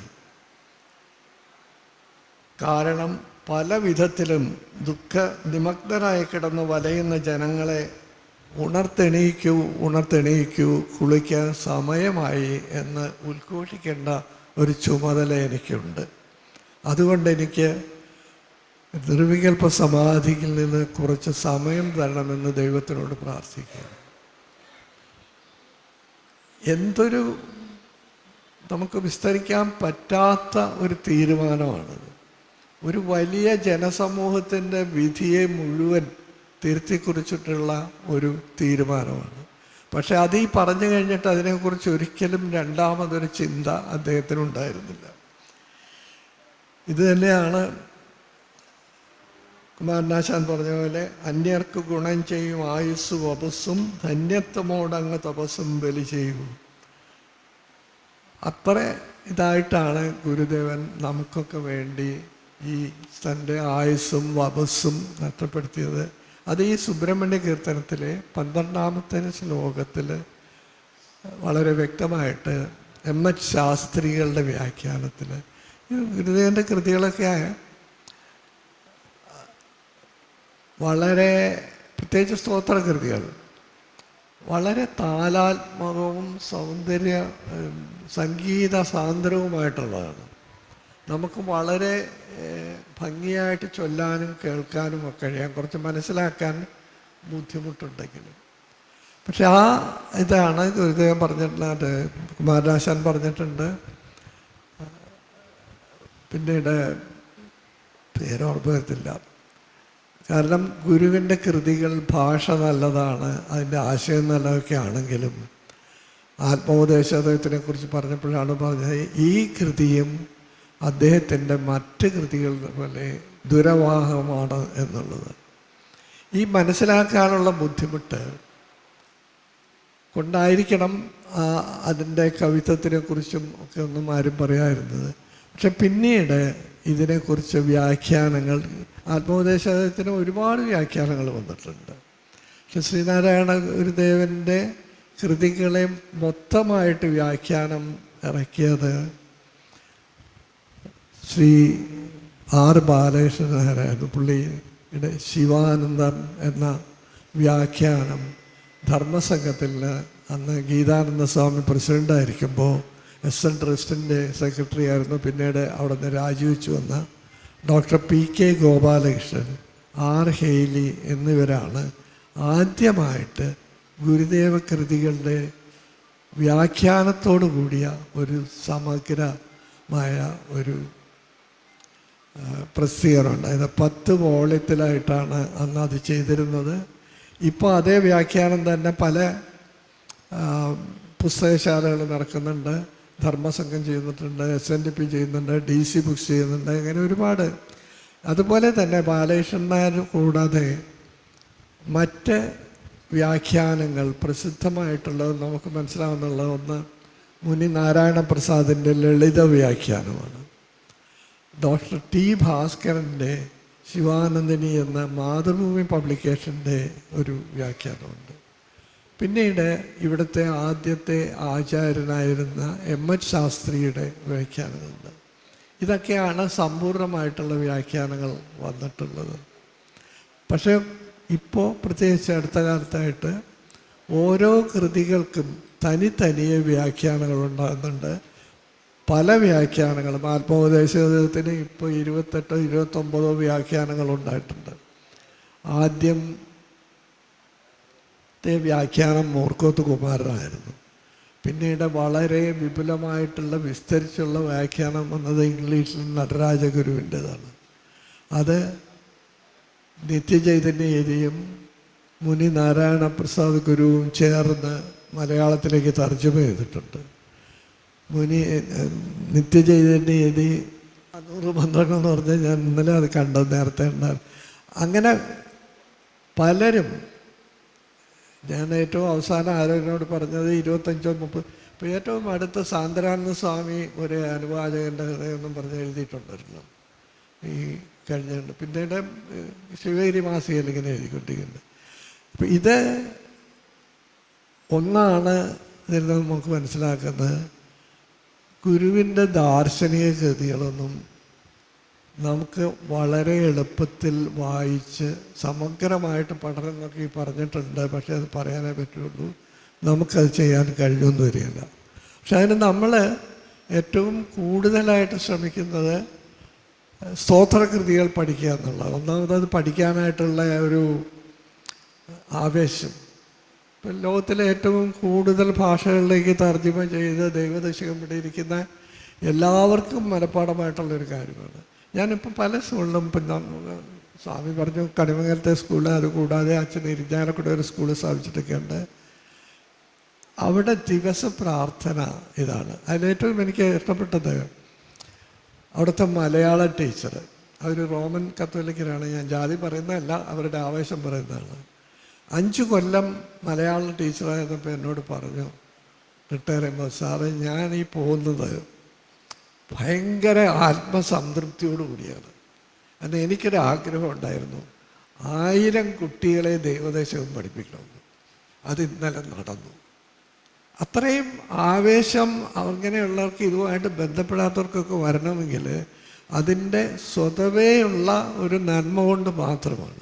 കാരണം പല വിധത്തിലും ദുഃഖ നിമഗ്നരായി കിടന്ന് വലയുന്ന ജനങ്ങളെ ഉണർത്തെണീക്കൂ, കുളിക്കാൻ സമയമായി എന്ന് ഉദ്ഘോഷിക്കേണ്ട ഒരു ചുമതല എനിക്കുണ്ട്. അതുകൊണ്ട് എനിക്ക് നിർവികൽപ്പ സമാധിയിൽ നിന്ന് കുറച്ച് സമയം തരണമെന്ന് ദൈവത്തിനോട് പ്രാർത്ഥിക്കുക. എന്തൊരു നമുക്ക് വിസ്തരിക്കാൻ പറ്റാത്ത ഒരു തീരുമാനമാണത്. ഒരു വലിയ ജനസമൂഹത്തിൻ്റെ വിധിയെ മുഴുവൻ തിരുത്തിക്കുറിച്ചിട്ടുള്ള ഒരു തീരുമാനമാണ്. പക്ഷെ അത് ഈ പറഞ്ഞു കഴിഞ്ഞിട്ട് അതിനെക്കുറിച്ച് ഒരിക്കലും രണ്ടാമതൊരു ചിന്ത അദ്ദേഹത്തിനുണ്ടായിരുന്നില്ല. ഇത് തന്നെയാണ് കുമാരനാശാൻ പറഞ്ഞ പോലെ, അന്യർക്ക് ഗുണം ചെയ്യും ആയുസ്സും വപസ്സും ധന്യത്വമോടങ്ങ് തപസ്സും ബലി ചെയ്യൂ. അത്ര ഇതായിട്ടാണ് ഗുരുദേവൻ നമുക്കൊക്കെ വേണ്ടി ഈ തൻ്റെ ആയുസ്സും വപസ്സും നഷ്ടപ്പെടുത്തിയത്. അത് ഈ സുബ്രഹ്മണ്യ കീർത്തനത്തിലെ 12-ാമത്തെ ശ്ലോകത്തിൽ വളരെ വ്യക്തമായിട്ട് M.H. ശാസ്ത്രികളുടെ വ്യാഖ്യാനത്തിൽ ഗുരുദേവൻ്റെ കൃതികളൊക്കെ വളരെ, പ്രത്യേകിച്ച് സ്തോത്രകൃതികൾ, വളരെ താലാത്മകവും സംഗീത സാന്ദ്രവുമായിട്ടുള്ളതാണ്. നമുക്ക് വളരെ ഭംഗിയായിട്ട് ചൊല്ലാനും കേൾക്കാനും ഒക്കെ കഴിയാം, കുറച്ച് മനസ്സിലാക്കാൻ ബുദ്ധിമുട്ടുണ്ടെങ്കിലും. പക്ഷെ ആ ഇതാണ് ഗുരുദേവൻ പറഞ്ഞിട്ടുള്ളത്. കുമാരനാശാൻ പറഞ്ഞിട്ടുണ്ട്, പിന്നീട് പേരോർമ്മ വരത്തില്ല. കാരണം ഗുരുവിൻ്റെ കൃതികൾ ഭാഷ നല്ലതാണ്, അതിൻ്റെ ആശയം നല്ലതൊക്കെ ആണെങ്കിലും ആത്മോപദേശത്തിനെ കുറിച്ച് പറഞ്ഞപ്പോഴാണ് പറഞ്ഞത്, ഈ കൃതിയും അദ്ദേഹത്തിൻ്റെ മറ്റ് കൃതികൾ പോലെ ദുരവാഹമാണ് എന്നുള്ളത്. ഈ മനസ്സിലാക്കാനുള്ള ബുദ്ധിമുട്ട് കൊണ്ടായിരിക്കണം അതിൻ്റെ കവിത്വത്തിനെക്കുറിച്ചും ഒക്കെ ഒന്നും ആരും പറയാതിരുന്നത്. പക്ഷെ പിന്നീട് ഇതിനെക്കുറിച്ച് വ്യാഖ്യാനങ്ങൾ, ആത്മോപദേശത്തിന് ഒരുപാട് വ്യാഖ്യാനങ്ങൾ വന്നിട്ടുണ്ട്. പക്ഷെ ശ്രീനാരായണ ഗുരുദേവൻ്റെ കൃതികളെ മൊത്തമായിട്ട് വ്യാഖ്യാനം ഇറക്കിയത് ശ്രീ R. ബാലകൃഷ്ണനാരായിരുന്നു. പുള്ളിയുടെ ശിവാനന്ദം എന്ന വ്യാഖ്യാനം ധർമ്മസംഘത്തിൽ അന്ന് ഗീതാനന്ദ സ്വാമി പ്രസിഡൻ്റായിരിക്കുമ്പോൾ SN ട്രസ്റ്റിൻ്റെ സെക്രട്ടറി ആയിരുന്നു. പിന്നീട് അവിടെ നിന്ന് രാജിവെച്ചു വന്ന doctor P.K. Gopalakrishnan, R. Hailey എന്നിവരാണ് ആദ്യമായിട്ട് ഗുരുദേവ കൃതികളുടെ വ്യാഖ്യാനത്തോടു കൂടിയ ഒരു സമഗ്രമായ ഒരു പ്രസിദ്ധീകരണം ഉണ്ടായത്. 10 വോള്യത്തിലായിട്ടാണ് അന്ന് അത് ചെയ്തിരുന്നത്. ഇപ്പോൾ അതേ വ്യാഖ്യാനം തന്നെ പല പുസ്തകശാലകൾ നടക്കുന്നുണ്ട്. ധർമ്മസംഘം ചെയ്യുന്നുണ്ട്, SNDP ചെയ്യുന്നുണ്ട്, DC ബുക്സ് ചെയ്യുന്നുണ്ട്, അങ്ങനെ ഒരുപാട്. അതുപോലെ തന്നെ ബാലകൃഷ്ണന്മാർ കൂടാതെ മറ്റ് വ്യാഖ്യാനങ്ങൾ പ്രസിദ്ധമായിട്ടുള്ളത് നമുക്ക് മനസ്സിലാവുന്നുള്ള ഒന്ന് മുനി നാരായണ പ്രസാദിൻ്റെ ലളിത വ്യാഖ്യാനമാണ്. Doctor T. ഭാസ്കരൻ്റെ ശിവാനന്ദിനി എന്ന മാതൃഭൂമി പബ്ലിക്കേഷൻ്റെ ഒരു വ്യാഖ്യാനമുണ്ട്. പിന്നീട് ഇവിടുത്തെ ആദ്യത്തെ ആചാര്യനായിരുന്ന M.H. ശാസ്ത്രിയുടെ വ്യാഖ്യാനങ്ങളുണ്ട്. ഇതൊക്കെയാണ് സമ്പൂർണ്ണമായിട്ടുള്ള വ്യാഖ്യാനങ്ങൾ വന്നിട്ടുള്ളത്. പക്ഷേ ഇപ്പോൾ പ്രത്യേകിച്ച് അടുത്ത കാലത്തായിട്ട് ഓരോ കൃതികൾക്കും തനിയെ വ്യാഖ്യാനങ്ങൾ ഉണ്ടാകുന്നുണ്ട്. പല വ്യാഖ്യാനങ്ങളും ആത്മോപദേശത്തിന് ഇപ്പോൾ 28 29 വ്യാഖ്യാനങ്ങൾ ഉണ്ടായിട്ടുണ്ട്. ആദ്യത്തെ വ്യാഖ്യാനം മൂർക്കോത്ത് കുമാരനായിരുന്നു. പിന്നീട് വളരെ വിപുലമായിട്ടുള്ള വിസ്തരിച്ചുള്ള വ്യാഖ്യാനം വന്നത് ഇംഗ്ലീഷിൽ നടരാജഗുരുവിൻ്റെതാണ്. അത് നിത്യചൈതന്യയും മുനി നാരായണ പ്രസാദ് ഗുരുവും ചേർന്ന് മലയാളത്തിലേക്ക് തർജ്ജമ ചെയ്തിട്ടുണ്ട്. നിത്യചൈതന്യതി 100 എന്ന് പറഞ്ഞാൽ ഞാൻ ഇന്നലെ അത് കണ്ടത്, നേരത്തെ ഉണ്ടായിരുന്നു. അങ്ങനെ പലരും, ഞാൻ ഏറ്റവും അവസാനം ആരോഗ്യനോട് പറഞ്ഞത് 25-30, ഇപ്പോൾ ഏറ്റവും അടുത്ത സാന്ദ്രാനന്ദ സ്വാമി ഒരു അനുവാചകൻ്റെ ഹൃദയം പറഞ്ഞ് എഴുതിയിട്ടുണ്ടായിരുന്നു ഈ കഴിഞ്ഞുണ്ട്. പിന്നീട് ശിവഗിരി മാസികയിൽ ഇങ്ങനെ എഴുതിക്കൊണ്ടിരിക്കുന്നത്. അപ്പം ഇത് ഒന്നാണ് ഇതിൽ നമുക്ക് മനസ്സിലാക്കുന്നത്, ഗുരുവിൻ്റെ ദാർശനിക കൃതികളൊന്നും നമുക്ക് വളരെ എളുപ്പത്തിൽ വായിച്ച് സമഗ്രമായിട്ട് പഠനം എന്നൊക്കെ പറഞ്ഞിട്ടുണ്ട്. പക്ഷേ അത് പറയാനേ പറ്റുള്ളൂ, നമുക്കത് ചെയ്യാൻ കഴിയുമെന്ന് വരികയില്ല. പക്ഷെ അതിന് നമ്മൾ ഏറ്റവും കൂടുതലായിട്ട് ശ്രമിക്കുന്നത് സ്തോത്രകൃതികൾ പഠിക്കുക എന്നുള്ളത്. ഒന്നാമത് അത് പഠിക്കാനായിട്ടുള്ള ഒരു ആവേശം. ഇപ്പം ലോകത്തിലെ ഏറ്റവും കൂടുതൽ ഭാഷകളിലേക്ക് തർജ്ജമ ചെയ്ത് ദൈവദശകം ഇവിടെ ഇരിക്കുന്ന എല്ലാവർക്കും മനഃപ്പാഠമായിട്ടുള്ളൊരു കാര്യമാണ്. ഞാനിപ്പോൾ പല സ്കൂളിലും, പിന്നെ സ്വാമി പറഞ്ഞു കണിമംഗലത്തെ സ്കൂളിൽ, അതുകൂടാതെ അച്ഛൻ ഇരിഞ്ഞാലക്കുട ഒരു സ്കൂൾ സ്ഥാപിച്ചിട്ടൊക്കെ ഉണ്ട്. അവിടെ ദിവസ പ്രാർത്ഥന ഇതാണ്. അതിലേറ്റവും എനിക്ക് ഇഷ്ടപ്പെട്ടത് അവിടുത്തെ മലയാള ടീച്ചർ, അവർ റോമൻ കത്തോലിക്കരാണ്. ഞാൻ ജാതി പറയുന്നതല്ല, അവരുടെ ആവേശം പറയുന്നതാണ്. 5 കൊല്ലം മലയാളം ടീച്ചറായിരുന്നപ്പോൾ എന്നോട് പറഞ്ഞു, റിട്ടയർ ചെയ്യുമ്പോൾ, സാറേ ഞാൻ ഈ പോകുന്നത് ഭയങ്കര ആത്മസംതൃപ്തിയോടു കൂടിയാണ്. കാരണം എനിക്കൊരാഗ്രഹം ഉണ്ടായിരുന്നു, 1000 കുട്ടികളെ ദൈവദേശവും പഠിപ്പിക്കണമെന്ന്. അത് ഇന്നലെ നടന്നു. അത്രയും ആവേശം അങ്ങനെയുള്ളവർക്ക്, ഇതുമായിട്ട് ബന്ധപ്പെടാത്തവർക്കൊക്കെ വരണമെങ്കിൽ അതിൻ്റെ സ്വതവേയുള്ള ഒരു നന്മ കൊണ്ട് മാത്രമാണ്.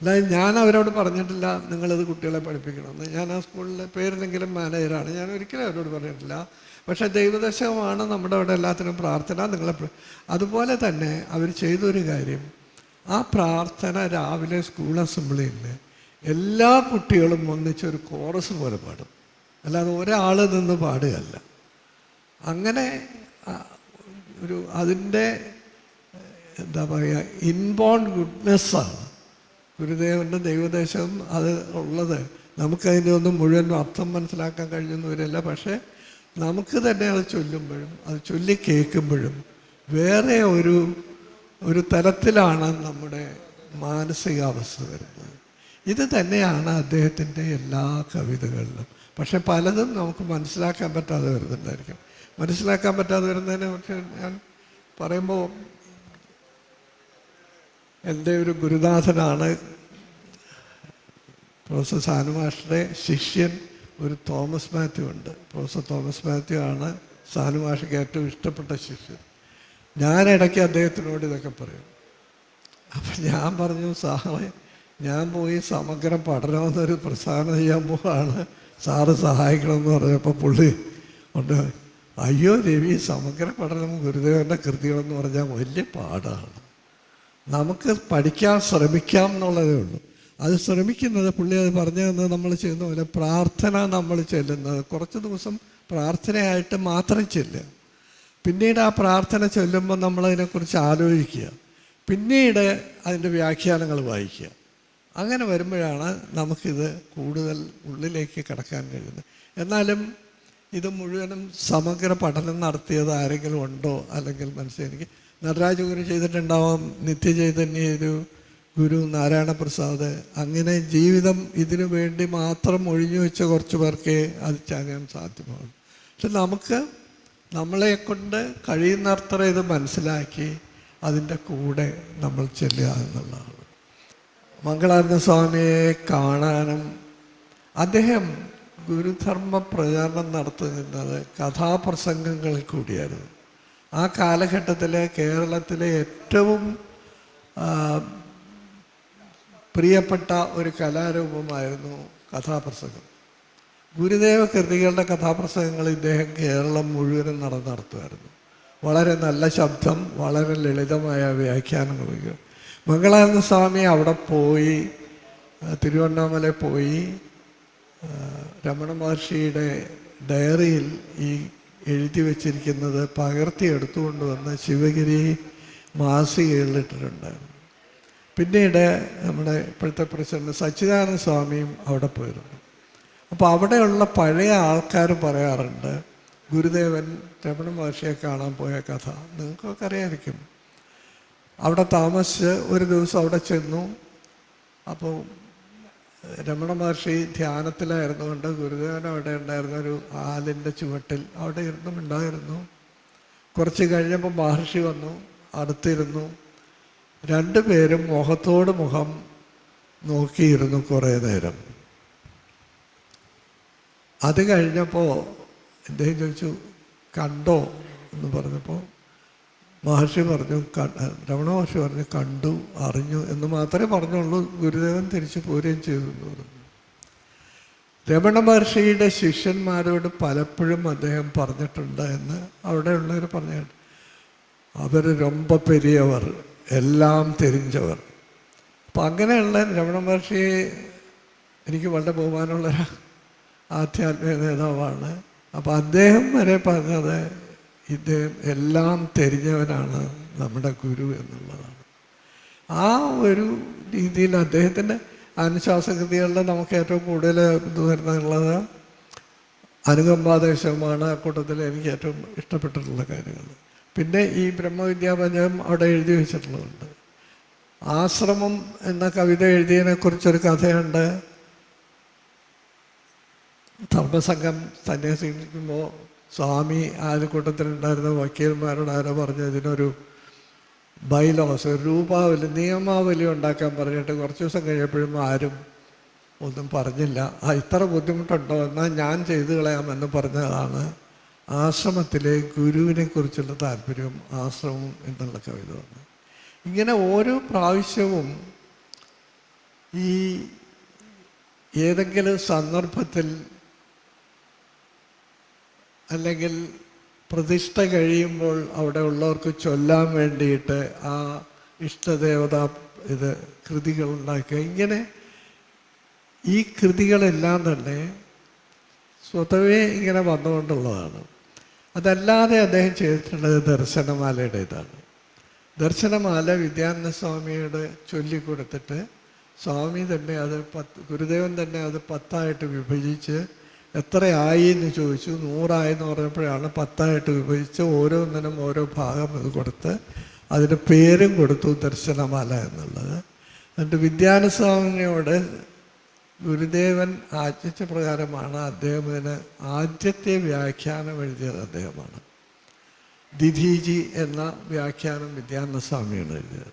അല്ലാതെ ഞാൻ അവരോട് പറഞ്ഞിട്ടില്ല നിങ്ങളിത് കുട്ടികളെ പഠിപ്പിക്കണമെന്ന്. ഞാൻ ആ സ്കൂളിലെ പേരിലെങ്കിലും മാനേജറാണ്, ഞാൻ ഒരിക്കലും അവരോട് പറഞ്ഞിട്ടില്ല. പക്ഷേ ദൈവദശകമാണ് നമ്മുടെ അവിടെ എല്ലാത്തിനും പ്രാർത്ഥന. അതുപോലെ തന്നെ അവർ ചെയ്തൊരു കാര്യം, ആ പ്രാർത്ഥന രാവിലെ സ്കൂൾ അസംബ്ലിയിൽ എല്ലാ കുട്ടികളും ഒന്നിച്ചൊരു കോറസ് പോലെ പാടും, അല്ലാതെ ഒരാൾ നിന്ന് പാടുകയല്ല. അങ്ങനെ ഒരു അതിൻ്റെ എന്താ പറയുക, ഇൻബോൺ ഗുഡ്നെസ്സാണ് ഗുരുദേവൻ്റെ ദൈവദേശം അത് ഉള്ളത്. നമുക്കതിൻ്റെ ഒന്നും മുഴുവൻ അർത്ഥം മനസ്സിലാക്കാൻ കഴിയുമെന്ന് വരില്ല. പക്ഷേ നമുക്ക് തന്നെ അത് ചൊല്ലുമ്പോഴും അത് ചൊല്ലി കേൾക്കുമ്പോഴും വേറെ ഒരു തലത്തിലാണ് നമ്മുടെ മാനസികാവസ്ഥ വരുന്നത്. ഇത് തന്നെയാണ് അദ്ദേഹത്തിൻ്റെ എല്ലാ കവിതകളിലും. പക്ഷെ പലതും നമുക്ക് മനസ്സിലാക്കാൻ പറ്റാതെ വരുന്നുണ്ടായിരിക്കും. മനസ്സിലാക്കാൻ പറ്റാതെ വരുന്നതിനെ പക്ഷേ ഞാൻ പറയുമ്പോൾ, എൻ്റെ ഒരു ഗുരുനാഥനാണ് പ്രൊഫസർ സാനു മാസ്റ്ററുടെ ശിഷ്യൻ ഒരു തോമസ് മാത്യു ഉണ്ട്. പ്രൊഫസർ തോമസ് മാത്യു ആണ് സാനു മാഷയ്ക്ക് ഏറ്റവും ഇഷ്ടപ്പെട്ട ശിഷ്യൻ. ഞാനിടയ്ക്ക് അദ്ദേഹത്തിനോട് ഇതൊക്കെ പറയും. അപ്പം ഞാൻ പറഞ്ഞു, സാറേ ഞാൻ പോയി സമഗ്ര പഠനമെന്നൊരു പ്രസ്ഥാനം ചെയ്യാൻ പോവാണ്, സാറ് സഹായിക്കണമെന്ന് പറഞ്ഞപ്പോൾ പുള്ളി ഉണ്ട്, അയ്യോ രവി, സമഗ്ര പഠനം ഗുരുദേവൻ്റെ കൃതികളെന്ന് പറഞ്ഞാൽ വലിയ പാടാണ്, നമുക്ക് പഠിക്കാൻ ശ്രമിക്കാം എന്നുള്ളതേ ഉള്ളൂ. അത് ശ്രമിക്കുന്നത്, പുള്ളി അത് പറഞ്ഞു തന്നത് നമ്മൾ ചെയ്യുന്ന പോലെ പ്രാർത്ഥന നമ്മൾ ചെല്ലുന്നത് കുറച്ച് ദിവസം പ്രാർത്ഥനയായിട്ട് മാത്രം ചെല്ലുക. പിന്നീട് ആ പ്രാർത്ഥന ചൊല്ലുമ്പോൾ നമ്മളതിനെക്കുറിച്ച് ആലോചിക്കുക, പിന്നീട് അതിൻ്റെ വ്യാഖ്യാനങ്ങൾ വായിക്കുക. അങ്ങനെ വരുമ്പോഴാണ് നമുക്കിത് കൂടുതൽ ഉള്ളിലേക്ക് കടക്കാൻ കഴിയുന്നത്. എന്നാലും ഇത് മുഴുവനും സമഗ്ര പഠനം നടത്തിയത് ആരെങ്കിലും ഉണ്ടോ? അല്ലെങ്കിൽ എനിക്ക് നടരാജ ഗുരു ചെയ്തിട്ടുണ്ടാവാം, നിത്യചൈതന്യ ഗുരു, നാരായണ പ്രസാദ്, അങ്ങനെ ജീവിതം ഇതിനു വേണ്ടി മാത്രം ഒഴിഞ്ഞു വെച്ച കുറച്ച് പേർക്കേ അത് ചെയ്യാൻ സാധ്യമാകും. പക്ഷെ നമുക്ക് നമ്മളെക്കൊണ്ട് കഴിയുന്നത്ര ഇത് മനസ്സിലാക്കി അതിൻ്റെ കൂടെ നമ്മൾ ചെല്ലുക എന്നുള്ളതാണ്. മംഗളാനന്ദ സ്വാമിയെ കാണാനും അദ്ദേഹം ഗുരുധർമ്മ പ്രചാരണം നടത്തുന്നത് കഥാപ്രസംഗങ്ങളിൽ കൂടിയായിരുന്നു. ആ കാലഘട്ടത്തിൽ കേരളത്തിലെ ഏറ്റവും പ്രിയപ്പെട്ട ഒരു കലാരൂപമായിരുന്നു കഥാപ്രസംഗം. ഗുരുദേവ കൃതികളുടെ കഥാപ്രസംഗങ്ങൾ ഇദ്ദേഹം കേരളം മുഴുവനും നടത്തുമായിരുന്നു. വളരെ നല്ല ശബ്ദം, വളരെ ലളിതമായ വ്യാഖ്യാനങ്ങൾ. മംഗളാനന്ദ സ്വാമി അവിടെ പോയി, തിരുവണ്ണാമല പോയി, രമണ മഹർഷിയുടെ ഡയറിയിൽ ഈ എഴുതി വച്ചിരിക്കുന്നത് പകർത്തിയെടുത്തുകൊണ്ട് വന്ന് ശിവഗിരി മാസികയിലിട്ടിട്ടുണ്ടായിരുന്നു. പിന്നീട് നമ്മുടെ ഇപ്പോഴത്തെ പ്രസിഡന്റ് സച്ചിദാനന്ദ സ്വാമിയും അവിടെ പോയിരുന്നു. അപ്പോൾ അവിടെയുള്ള പഴയ ആൾക്കാർ പറയാറുണ്ട്, ഗുരുദേവൻ രമണ മഹർഷിയെ കാണാൻ പോയ കഥ നിങ്ങൾക്കൊക്കെ അറിയാമായിരിക്കും. അവിടെ താമസിച്ച് ഒരു ദിവസം അവിടെ ചെന്നു. അപ്പോൾ രമണ മഹർഷി ധ്യാനത്തിലായിരുന്നുകൊണ്ട് ഗുരുദേവൻ അവിടെ ഉണ്ടായിരുന്ന ഒരു ആലിൻ്റെ ചുവട്ടിൽ അവിടെ ഉണ്ടായിരുന്നു. കുറച്ച് കഴിഞ്ഞപ്പോൾ മഹർഷി വന്നു, അടുത്തിരുന്നു. രണ്ടുപേരും മുഖത്തോട് മുഖം നോക്കിയിരുന്നു കുറേ നേരം. അത് കഴിഞ്ഞപ്പോൾ അദ്ദേഹം ചോദിച്ചു, കണ്ടോ എന്ന് പറഞ്ഞപ്പോൾ മഹർഷി പറഞ്ഞു, രമണ മഹർഷി പറഞ്ഞു, കണ്ടു, അറിഞ്ഞു എന്ന് മാത്രമേ പറഞ്ഞുള്ളൂ. ഗുരുദേവൻ തിരിച്ചു പോരുകയും ചെയ്തു എന്ന് പറഞ്ഞു. രമണ മഹർഷിയുടെ ശിഷ്യന്മാരോട് പലപ്പോഴും അദ്ദേഹം പറഞ്ഞിട്ടുണ്ട് എന്ന് അവിടെയുള്ളവർ പറഞ്ഞിട്ടുണ്ട്. അവർ ரொம்ப പെരിയവർ, എല്ലാം തെരിഞ്ഞവർ. അപ്പം അങ്ങനെയുള്ള രമണ മഹർഷിയെ എനിക്ക് വളരെ ബഹുമാനമുള്ള ആധ്യാത്മിക നേതാവാണ്. അപ്പം അദ്ദേഹം വരെ പറഞ്ഞത് ഇദ്ദേഹം എല്ലാം തെരിഞ്ഞവനാണ് നമ്മുടെ ഗുരു എന്നുള്ളതാണ്. ആ ഒരു രീതിയിൽ അദ്ദേഹത്തിൻ്റെ അനുശാസകൃതികളിൽ നമുക്ക് ഏറ്റവും കൂടുതൽ ഇത് വരുന്നുള്ളത് അനുകമ്പാദേശമാണ്. ആ കൂട്ടത്തിൽ എനിക്ക് ഏറ്റവും ഇഷ്ടപ്പെട്ടിട്ടുള്ള കാര്യങ്ങൾ. പിന്നെ ഈ ബ്രഹ്മവിദ്യാപഞ്ചകം അവിടെ എഴുതി വെച്ചിട്ടുള്ളതുണ്ട്. ആശ്രമം എന്ന കവിത എഴുതിയതിനെക്കുറിച്ചൊരു കഥയുണ്ട്. ധർമ്മസംഘം സന്യാസിക്കുമ്പോൾ സ്വാമി ആദ്യക്കൂട്ടത്തിലുണ്ടായിരുന്ന വക്കീൽമാരോട് ആരോ പറഞ്ഞു, ഇതിനൊരു ബൈലോസ്, ഒരു രൂപാവലി, നിയമാവലി ഉണ്ടാക്കാൻ പറഞ്ഞിട്ട് കുറച്ച് ദിവസം കഴിഞ്ഞപ്പോഴും ആരും ഒന്നും പറഞ്ഞില്ല. ഇത്ര ബുദ്ധിമുട്ടുണ്ടോ, എന്നാൽ ഞാൻ ചെയ്തു കളയാമെന്ന് പറഞ്ഞതാണ് ആശ്രമത്തിലെ ഗുരുവിനെ കുറിച്ചുള്ള താല്പര്യം, ആശ്രമം എന്നുള്ള കവിത വന്നു. ഇങ്ങനെ ഓരോ പ്രാവശ്യവും ഈ ഏതെങ്കിലും സന്ദർഭത്തിൽ അല്ലെങ്കിൽ പ്രതിഷ്ഠ കഴിയുമ്പോൾ അവിടെ ഉള്ളവർക്ക് ചൊല്ലാൻ വേണ്ടിയിട്ട് ആ ഇഷ്ടദേവത ഇത് കൃതികളുണ്ടാക്കുക. ഇങ്ങനെ ഈ കൃതികളെല്ലാം തന്നെ സ്വതവേ ഇങ്ങനെ വന്നുകൊണ്ടുള്ളതാണ്. അതല്ലാതെ അദ്ദേഹം ചെയ്തിട്ടുള്ളത് ദർശനമാലയുടേതാണ്. ദർശനമാല വിദ്യാനന്ദ സ്വാമിയോട് ചൊല്ലിക്കൊടുത്തിട്ട് സ്വാമി തന്നെ അത് ഗുരുദേവൻ തന്നെ അത് 10ആയിട്ട് വിഭജിച്ച് എത്രയായി എന്ന് ചോദിച്ചു. 100 എന്ന് പറഞ്ഞപ്പോഴാണ് 10ആയിട്ട് വിഭജിച്ച് ഓരോന്നിനും ഓരോ ഭാഗം ഇത് കൊടുത്ത് അതിന് പേരും കൊടുത്തു ദർശനമാല എന്നുള്ളത്. എന്നിട്ട് വിദ്യാനന്ദ സ്വാമിയോട് ഗുരുദേവൻ ആജ്ഞിച്ച പ്രകാരമാണ് അദ്ദേഹത്തിന് ആദ്യത്തെ വ്യാഖ്യാനം എഴുതിയത്. അദ്ദേഹമാണ് ദിധീജി എന്ന വ്യാഖ്യാനം വിദ്യാനന്ദ സ്വാമിയാണ് എഴുതിയത്.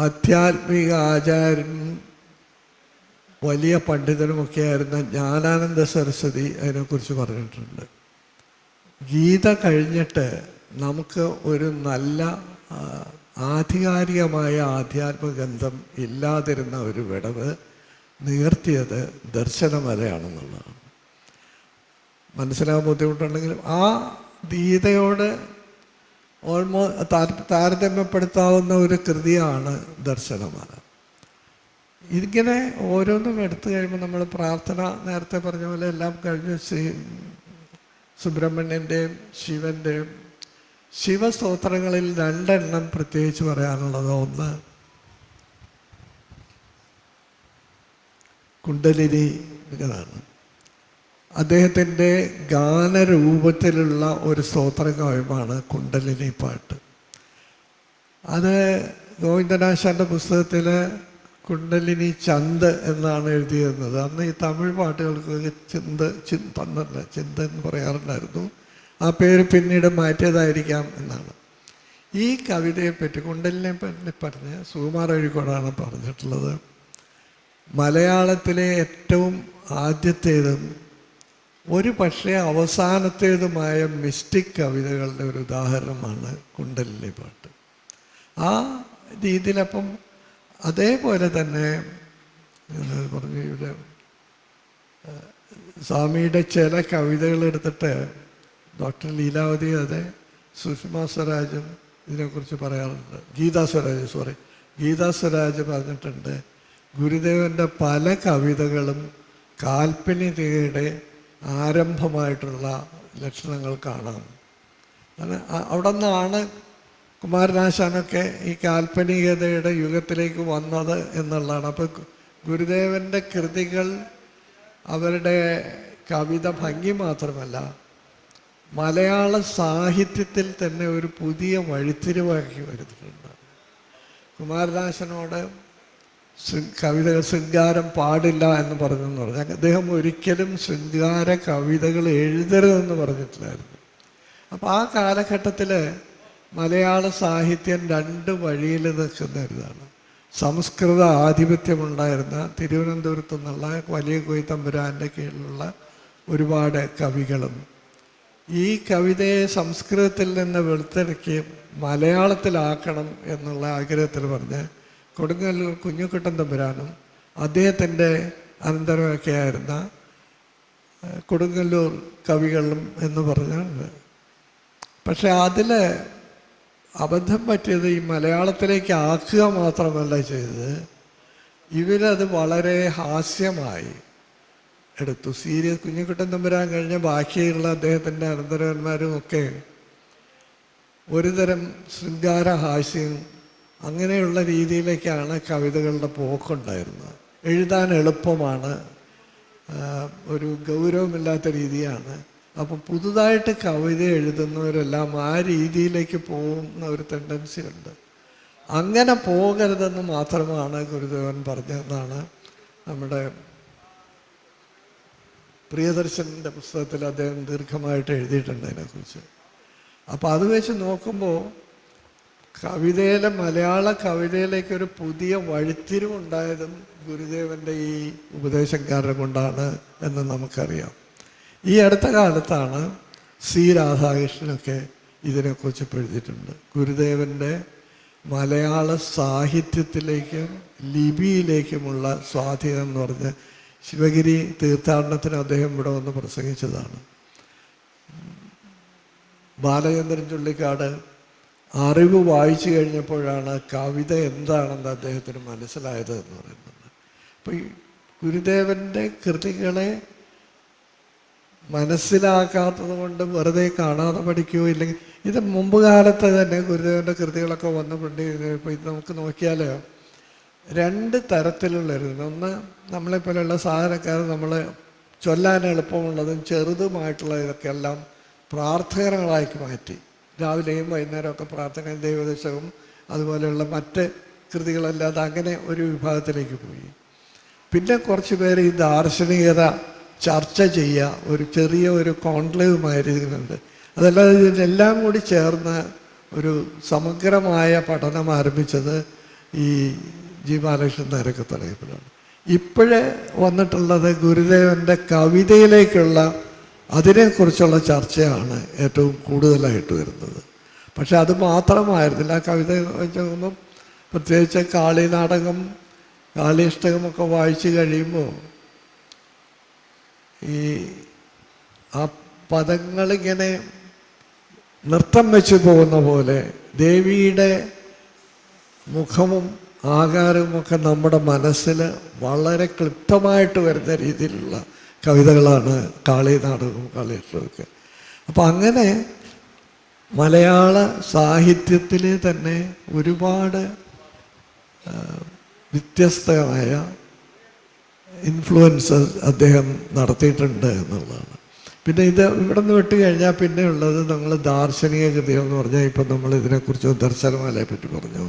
ആധ്യാത്മിക ആചാര്യൻ വലിയ പണ്ഡിതനുമൊക്കെ ആയിരുന്ന ജ്ഞാനാനന്ദ സരസ്വതി അതിനെക്കുറിച്ച് പറഞ്ഞിട്ടുണ്ട്. ഗീത കഴിഞ്ഞിട്ട് നമുക്ക് ഒരു നല്ല ആധികാരികമായ ആധ്യാത്മഗന്ധം ഇല്ലാതിരുന്ന ഒരു വിടവ് നികർത്തിയത് ദർശനമാലയാണെന്നുള്ളതാണ്. മനസ്സിലാകാൻ ബുദ്ധിമുട്ടുണ്ടെങ്കിലും ആ ഗീതയോട് താരതമ്യപ്പെടുത്താവുന്ന ഒരു കൃതിയാണ് ദർശനമാല. ഇതിങ്ങനെ ഓരോന്നും എടുത്തു കഴിയുമ്പോൾ നമ്മൾ പ്രാർത്ഥന നേരത്തെ പറഞ്ഞ പോലെ എല്ലാം കഴിഞ്ഞ് സുബ്രഹ്മണ്യൻ്റെയും ശിവൻ്റെയും ശിവസ്തോത്രങ്ങളിൽ 2 എണ്ണം പ്രത്യേകിച്ച് പറയാനുള്ളത്. ഒന്ന് കുണ്ടലിനി ഇതാണ്. അദ്ദേഹത്തിൻ്റെ ഗാനരൂപത്തിലുള്ള ഒരു സ്തോത്രകാവ്യമാണ് കുണ്ടലിനി പാട്ട്. അത് ഗോവിന്ദനാശാൻ്റെ പുസ്തകത്തിൽ കുണ്ടലിനി ചന്ത് എന്നാണ് എഴുതിയിരുന്നത്. അന്ന് ഈ തമിഴ് പാട്ടുകൾക്ക് ചിന്ത എന്ന് പറയാറുണ്ടായിരുന്നു. ആ പേര് പിന്നീട് മാറ്റിയതായിരിക്കാം എന്നാണ്. ഈ കവിതയെപ്പറ്റി കുണ്ടലിനെ പറ്റി പറഞ്ഞ് സുകുമാർ അഴീക്കോടാണ് പറഞ്ഞിട്ടുള്ളത്. മലയാളത്തിലെ ഏറ്റവും ആദ്യത്തേതും ഒരു പക്ഷേ അവസാനത്തേതുമായ മിസ്റ്റിക് കവിതകളുടെ ഒരു ഉദാഹരണമാണ് കുണ്ടലിനി പാട്ട്. ആ രീതിയിലപ്പം അതേപോലെ തന്നെ പറഞ്ഞു ഇവിടെ സ്വാമിയുടെ ചില കവിതകൾ എടുത്തിട്ട് ഡോക്ടർ ലീലാവതി അതെ സുഷമ സ്വരാജും ഇതിനെക്കുറിച്ച് പറയാറുണ്ട്. ഗീതാ സ്വരാജ് പറഞ്ഞിട്ടുണ്ട്, ഗുരുദേവൻ്റെ പല കവിതകളും കാൽപ്പനികതയുടെ ആരംഭമായിട്ടുള്ള ലക്ഷണങ്ങൾ കാണാം. അവിടെ നിന്നാണ് കുമാരനാശാനൊക്കെ ഈ കാൽപ്പനികതയുടെ യുഗത്തിലേക്ക് വന്നത് എന്നുള്ളതാണ്. അപ്പോൾ ഗുരുദേവൻ്റെ കൃതികൾ അവരുടെ കവിത ഭംഗി മാത്രമല്ല, മലയാള സാഹിത്യത്തിൽ തന്നെ ഒരു പുതിയ വഴിത്തിരിവാക്കി വരുന്നുണ്ട്. കുമാരനാശനോട് കവിതകൾ ശൃംഗാരം പാടില്ല എന്ന് പറഞ്ഞെന്ന് പറഞ്ഞാൽ അദ്ദേഹം ഒരിക്കലും ശൃംഗാര കവിതകൾ എഴുതരുതെന്ന് പറഞ്ഞിട്ടില്ലായിരുന്നു. അപ്പോൾ ആ കാലഘട്ടത്തിൽ മലയാള സാഹിത്യം രണ്ട് വഴിയിൽ നിൽക്കുന്ന ഒരിതാണ്. സംസ്കൃത ആധിപത്യമുണ്ടായിരുന്ന തിരുവനന്തപുരത്തു നിന്നുള്ള വലിയ കോയിത്തമ്പുരാൻ്റെ കീഴിലുള്ള ഒരുപാട് കവികളും ഈ കവിതയെ സംസ്കൃതത്തിൽ നിന്ന് വെളുത്തിറക്കി മലയാളത്തിലാക്കണം എന്നുള്ള ആഗ്രഹത്തിൽ പറഞ്ഞ് കൊടുങ്ങല്ലൂർ കുഞ്ഞുകുട്ടൻ തമ്പുരാനും അദ്ദേഹത്തിൻ്റെ അനന്തരമൊക്കെ ആയിരുന്ന കൊടുങ്ങല്ലൂർ കവികളും എന്ന് പറഞ്ഞുണ്ട്. പക്ഷെ അതിൽ അബദ്ധം പറ്റിയത് ഈ മലയാളത്തിലേക്ക് ആക്കുക മാത്രമല്ല ചെയ്തത്, ഇവരത് വളരെ ഹാസ്യമായി എടുത്തു. സീരിയസ് കുഞ്ഞുകുട്ടൻ തമ്പുരാൻ കഴിഞ്ഞ ബാക്കിയുള്ള അദ്ദേഹത്തിൻ്റെ അനന്തരവന്മാരും ഒക്കെ ഒരുതരം ശൃംഗാര ഹാസ്യം അങ്ങനെയുള്ള രീതിയിലേക്കാണ് കവിതകളുടെ പോക്കുണ്ടായിരുന്നത്. എഴുതാൻ എളുപ്പമാണ്, ഒരു ഗൗരവമില്ലാത്ത രീതിയാണ്. അപ്പോൾ പുതുതായിട്ട് കവിത എഴുതുന്നവരെല്ലാം ആ രീതിയിലേക്ക് പോകുന്ന ഒരു ടെൻഡൻസി ഉണ്ട്. അങ്ങനെ പോകരുതെന്ന് മാത്രമാണ് ഗുരുദേവൻ പറഞ്ഞതെന്നാണ് നമ്മുടെ പ്രിയദർശൻ്റെ പുസ്തകത്തിൽ അദ്ദേഹം ദീർഘമായിട്ട് എഴുതിയിട്ടുണ്ട് അതിനെക്കുറിച്ച്. അപ്പോൾ അത് വെച്ച് നോക്കുമ്പോൾ കവിതയിലെ മലയാള കവിതയിലേക്കൊരു പുതിയ വഴിത്തിരിവുണ്ടായതും ഗുരുദേവൻ്റെ ഈ ഉപദേശം കാരണം കൊണ്ടാണ് എന്ന് നമുക്കറിയാം. ഈ അടുത്ത കാലത്താണ് സി രാധാകൃഷ്ണനൊക്കെ ഇതിനെക്കുറിച്ച് എഴുതിയിട്ടുണ്ട്. ഗുരുദേവൻ്റെ മലയാള സാഹിത്യത്തിലേക്കും ലിപിയിലേക്കുമുള്ള സ്വാധീനം എന്ന് പറഞ്ഞ് ശിവഗിരി തീർത്ഥാടനത്തിന് അദ്ദേഹം ഇവിടെ വന്ന് പ്രസംഗിച്ചതാണ്. ബാലചന്ദ്രൻ ചുള്ളിക്കാട് അറിവ് വായിച്ചു കഴിഞ്ഞപ്പോഴാണ് കവിത എന്താണെന്ന് അദ്ദേഹത്തിന് മനസ്സിലായത് എന്ന് പറയുന്നത്. അപ്പോൾ ഈ ഗുരുദേവൻ്റെ കൃതികളെ മനസ്സിലാക്കാത്തത് കൊണ്ട് വെറുതെ കാണാതെ പഠിക്കുകയോ ഇല്ലെങ്കിൽ ഇത് മുമ്പ് കാലത്ത് തന്നെ ഗുരുദേവൻ്റെ കൃതികളൊക്കെ വന്നിട്ടുണ്ട്. ഇപ്പോൾ ഇത് നമുക്ക് നോക്കിയാൽ രണ്ട് തരത്തിലുള്ളായിരുന്നു. ഒന്ന്, നമ്മളെപ്പോലെയുള്ള സാധാരണക്കാർ നമ്മൾ ചൊല്ലാൻ എളുപ്പമുള്ളതും ചെറുതുമായിട്ടുള്ള ഇതൊക്കെ എല്ലാം പ്രാർത്ഥനകളാക്കി മാറ്റി. രാവിലെയും വൈകുന്നേരമൊക്കെ പ്രാർത്ഥന, ദൈവദശകം അതുപോലെയുള്ള മറ്റ് കൃതികളല്ലാതെ അങ്ങനെ ഒരു വിഭാഗത്തിലേക്ക് പോയി. പിന്നെ കുറച്ച് പേര് ഈ ദാർശനികത ചർച്ച ചെയ്യുക, ഒരു ചെറിയ ഒരു കോൺക്ലേവുമായിരിക്കുന്നുണ്ട്. അതല്ലാതെ ഇതിനെല്ലാം കൂടി ചേർന്ന് ഒരു സമഗ്രമായ പഠനം ആരംഭിച്ചത് ഈ ജി ബാലകൃഷ്ണൻ നായരൊക്കെ തലയപ്പോഴാണ്. ഇപ്പോഴേ വന്നിട്ടുള്ളത് ഗുരുദേവൻ്റെ കവിതയിലേക്കുള്ള അതിനെക്കുറിച്ചുള്ള ചർച്ചയാണ് ഏറ്റവും കൂടുതലായിട്ട് വരുന്നത്. പക്ഷെ അത് മാത്രമായിരുന്നില്ല. ആ കവിത വെച്ച് നോക്കുമ്പം പ്രത്യേകിച്ച് കാളി നാടകം, കാളിയഷ്ടകമൊക്കെ വായിച്ചു കഴിയുമ്പോൾ ഈ ആ പദങ്ങളിങ്ങനെ നൃത്തം വെച്ച് പോകുന്ന പോലെ ദേവിയുടെ മുഖവും ആകാരവുമൊക്കെ നമ്മുടെ മനസ്സിൽ വളരെ ക്ലിപ്തമായിട്ട് വരുന്ന രീതിയിലുള്ള കവിതകളാണ് കാളി നാടകവും കാളിയഷ്ടമൊക്കെ. അപ്പം അങ്ങനെ മലയാള സാഹിത്യത്തിലെ തന്നെ ഒരുപാട് വ്യത്യസ്തമായ ഇൻഫ്ലുവൻസസ് അദ്ദേഹം നടത്തിയിട്ടുണ്ട് എന്നുള്ളതാണ്. പിന്നെ ഇത് ഇവിടെ നിന്ന് വിട്ട് കഴിഞ്ഞാൽ പിന്നെ ഉള്ളത് നമ്മൾ ദാർശനിക കൃതികൾ എന്ന് പറഞ്ഞാൽ ഇപ്പം നമ്മൾ ഇതിനെക്കുറിച്ച് ദർശനമാലയെ പറ്റി പറഞ്ഞു.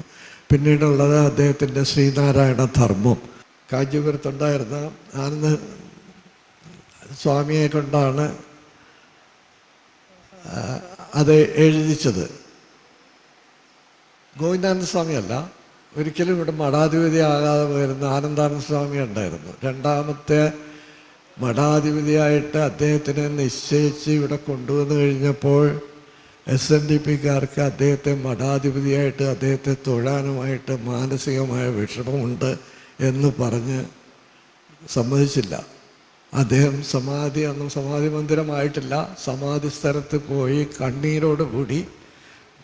പിന്നീടുള്ളത് അദ്ദേഹത്തിൻ്റെ ശ്രീനാരായണ ധർമ്മം. കാഞ്ചീപുരത്തുണ്ടായിരുന്ന ആനന്ദ സ്വാമിയെ കൊണ്ടാണ് അത് എഴുതിച്ചത്. ഗോവിന്ദാനന്ദ സ്വാമിയല്ല, ഒരിക്കലും ഇവിടെ മഠാധിപതി ആകാതെ വരുന്ന ആനന്ദാനന്ദ സ്വാമി ഉണ്ടായിരുന്നു. രണ്ടാമത്തെ മഠാധിപതിയായിട്ട് അദ്ദേഹത്തിനെ നിശ്ചയിച്ച് ഇവിടെ കൊണ്ടുവന്നു കഴിഞ്ഞപ്പോൾ SNDPക്കാർക്ക് അദ്ദേഹത്തെ മഠാധിപതിയായിട്ട് അദ്ദേഹത്തെ തൊഴാനുമായിട്ട് മാനസികമായ വിഷമമുണ്ട് എന്ന് പറഞ്ഞ് സമ്മതിച്ചില്ല. അദ്ദേഹം അന്ന് സമാധി മന്ദിരമായിട്ടില്ല, സമാധി സ്ഥലത്ത് പോയി കണ്ണീരോട് കൂടി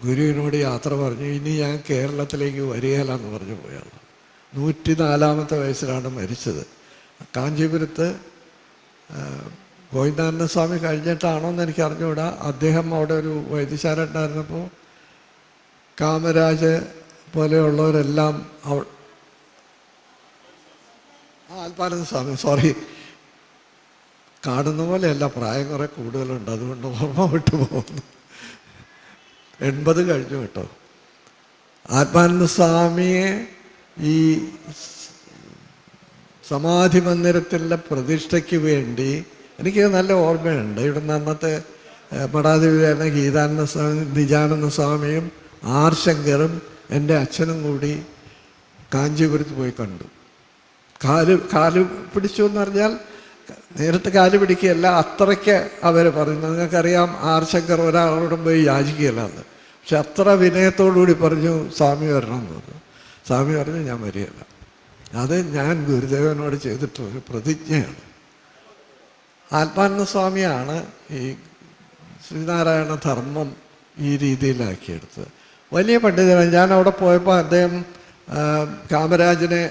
ഗുരുവിനോട് യാത്ര പറഞ്ഞു. ഇനി ഞാൻ കേരളത്തിലേക്ക് വരികയില്ലെന്ന് പറഞ്ഞു പോയാണ്. 104 വയസ്സിലാണ് മരിച്ചത്. കാഞ്ചീപുരത്ത് ഗോവിന്ദാനന്ദ സ്വാമി കഴിഞ്ഞിട്ടാണോ എന്ന് എനിക്ക് അറിഞ്ഞുകൂടാ. അദ്ദേഹം അവിടെ ഒരു വൈദ്യശാല ഉണ്ടായിരുന്നപ്പോൾ കാമരാജ് പോലെയുള്ളവരെല്ലാം ആൽപ്പാനന്ദ സ്വാമി, സോറി, കാണുന്ന പോലെയല്ല, പ്രായം കുറേ കൂടുതലുണ്ട്, അതുകൊണ്ട് ഓർമ്മ വിട്ടു പോകുന്നു. 80 കഴിഞ്ഞു കേട്ടോ. ആത്മാനന്ദ സ്വാമിയെ ഈ സമാധി മന്ദിരത്തിൻ്റെ പ്രതിഷ്ഠയ്ക്ക് വേണ്ടി എനിക്ക് നല്ല ഓർമ്മയുണ്ട്. ഇവിടുന്ന് അന്നത്തെ മഠാധിപതിയായിരുന്ന ഗീതാനന്ദ സ്വാമി, നിജാനന്ദ സ്വാമിയും ആർ ശങ്കറും എൻ്റെ അച്ഛനും കൂടി കാഞ്ചീപുരത്ത് പോയി കണ്ടു. കാല് പിടിച്ചു എന്ന് പറഞ്ഞാൽ നേരിട്ട് കാല് പിടിക്കുകയല്ല, അത്രയ്ക്ക് അവർ പറയുന്നു. നിങ്ങൾക്കറിയാം, ആർ ശങ്കർ ഒരാളോടും പോയി യാചിക്കുകയല്ലാന്ന്. പക്ഷെ അത്ര വിനയത്തോടുകൂടി പറഞ്ഞു സ്വാമി വരണം എന്ന് പറഞ്ഞു. സ്വാമി പറഞ്ഞു ഞാൻ വരികയില്ല. അത് ഞാൻ ഗുരുദേവനോട് ചെയ്തിട്ടൊരു പ്രതിജ്ഞയാണ്. ആത്മാനന്ദ സ്വാമിയാണ് ഈ ശ്രീനാരായണ ധർമ്മം ഈ രീതിയിലാക്കിയെടുത്തത്. വലിയ പണ്ഡിതനാണ്. ഞാൻ അവിടെ പോയപ്പോൾ അദ്ദേഹം കാമരാജിനെ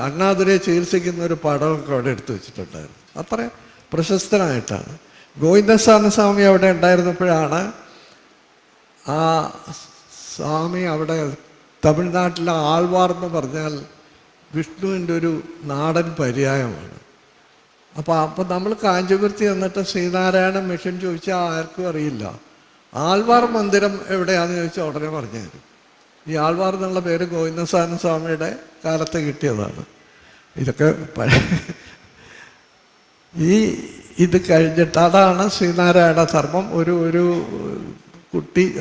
അണ്ണാദുരയെ ചികിത്സിക്കുന്ന ഒരു പടമൊക്കെ അവിടെ എടുത്തു വെച്ചിട്ടുണ്ടായിരുന്നു. അത്ര പ്രശസ്തനായിട്ടാണ്. ഗോവിന്ദസ്വാമി സ്വാമി അവിടെ ഉണ്ടായിരുന്നപ്പോഴാണ് ആ സ്വാമി അവിടെ തമിഴ്നാട്ടിലെ ആൾവാർ എന്ന് പറഞ്ഞാൽ വിഷ്ണുവിൻ്റെ ഒരു നാടൻ പര്യായമാണ്. അപ്പോൾ നമ്മൾ കാഞ്ചീപുരത്ത് ചെന്നിട്ട് ശ്രീനാരായണ മിഷൻ ചോദിച്ചാൽ ആർക്കും അറിയില്ല. ആൾവാർ മന്ദിരം എവിടെയാണെന്ന് ചോദിച്ചാൽ ഉടനെ പറഞ്ഞു തരും. ഈ ആൾവാർ എന്നുള്ള പേര് ഗോവിന്ദസ്വാമി സ്വാമിയുടെ കാലത്ത് കിട്ടിയതാണ്. ഇതൊക്കെ ഇത് കഴിഞ്ഞിട്ട് അതാണ് ശ്രീനാരായണ ധർമ്മം. ഒരു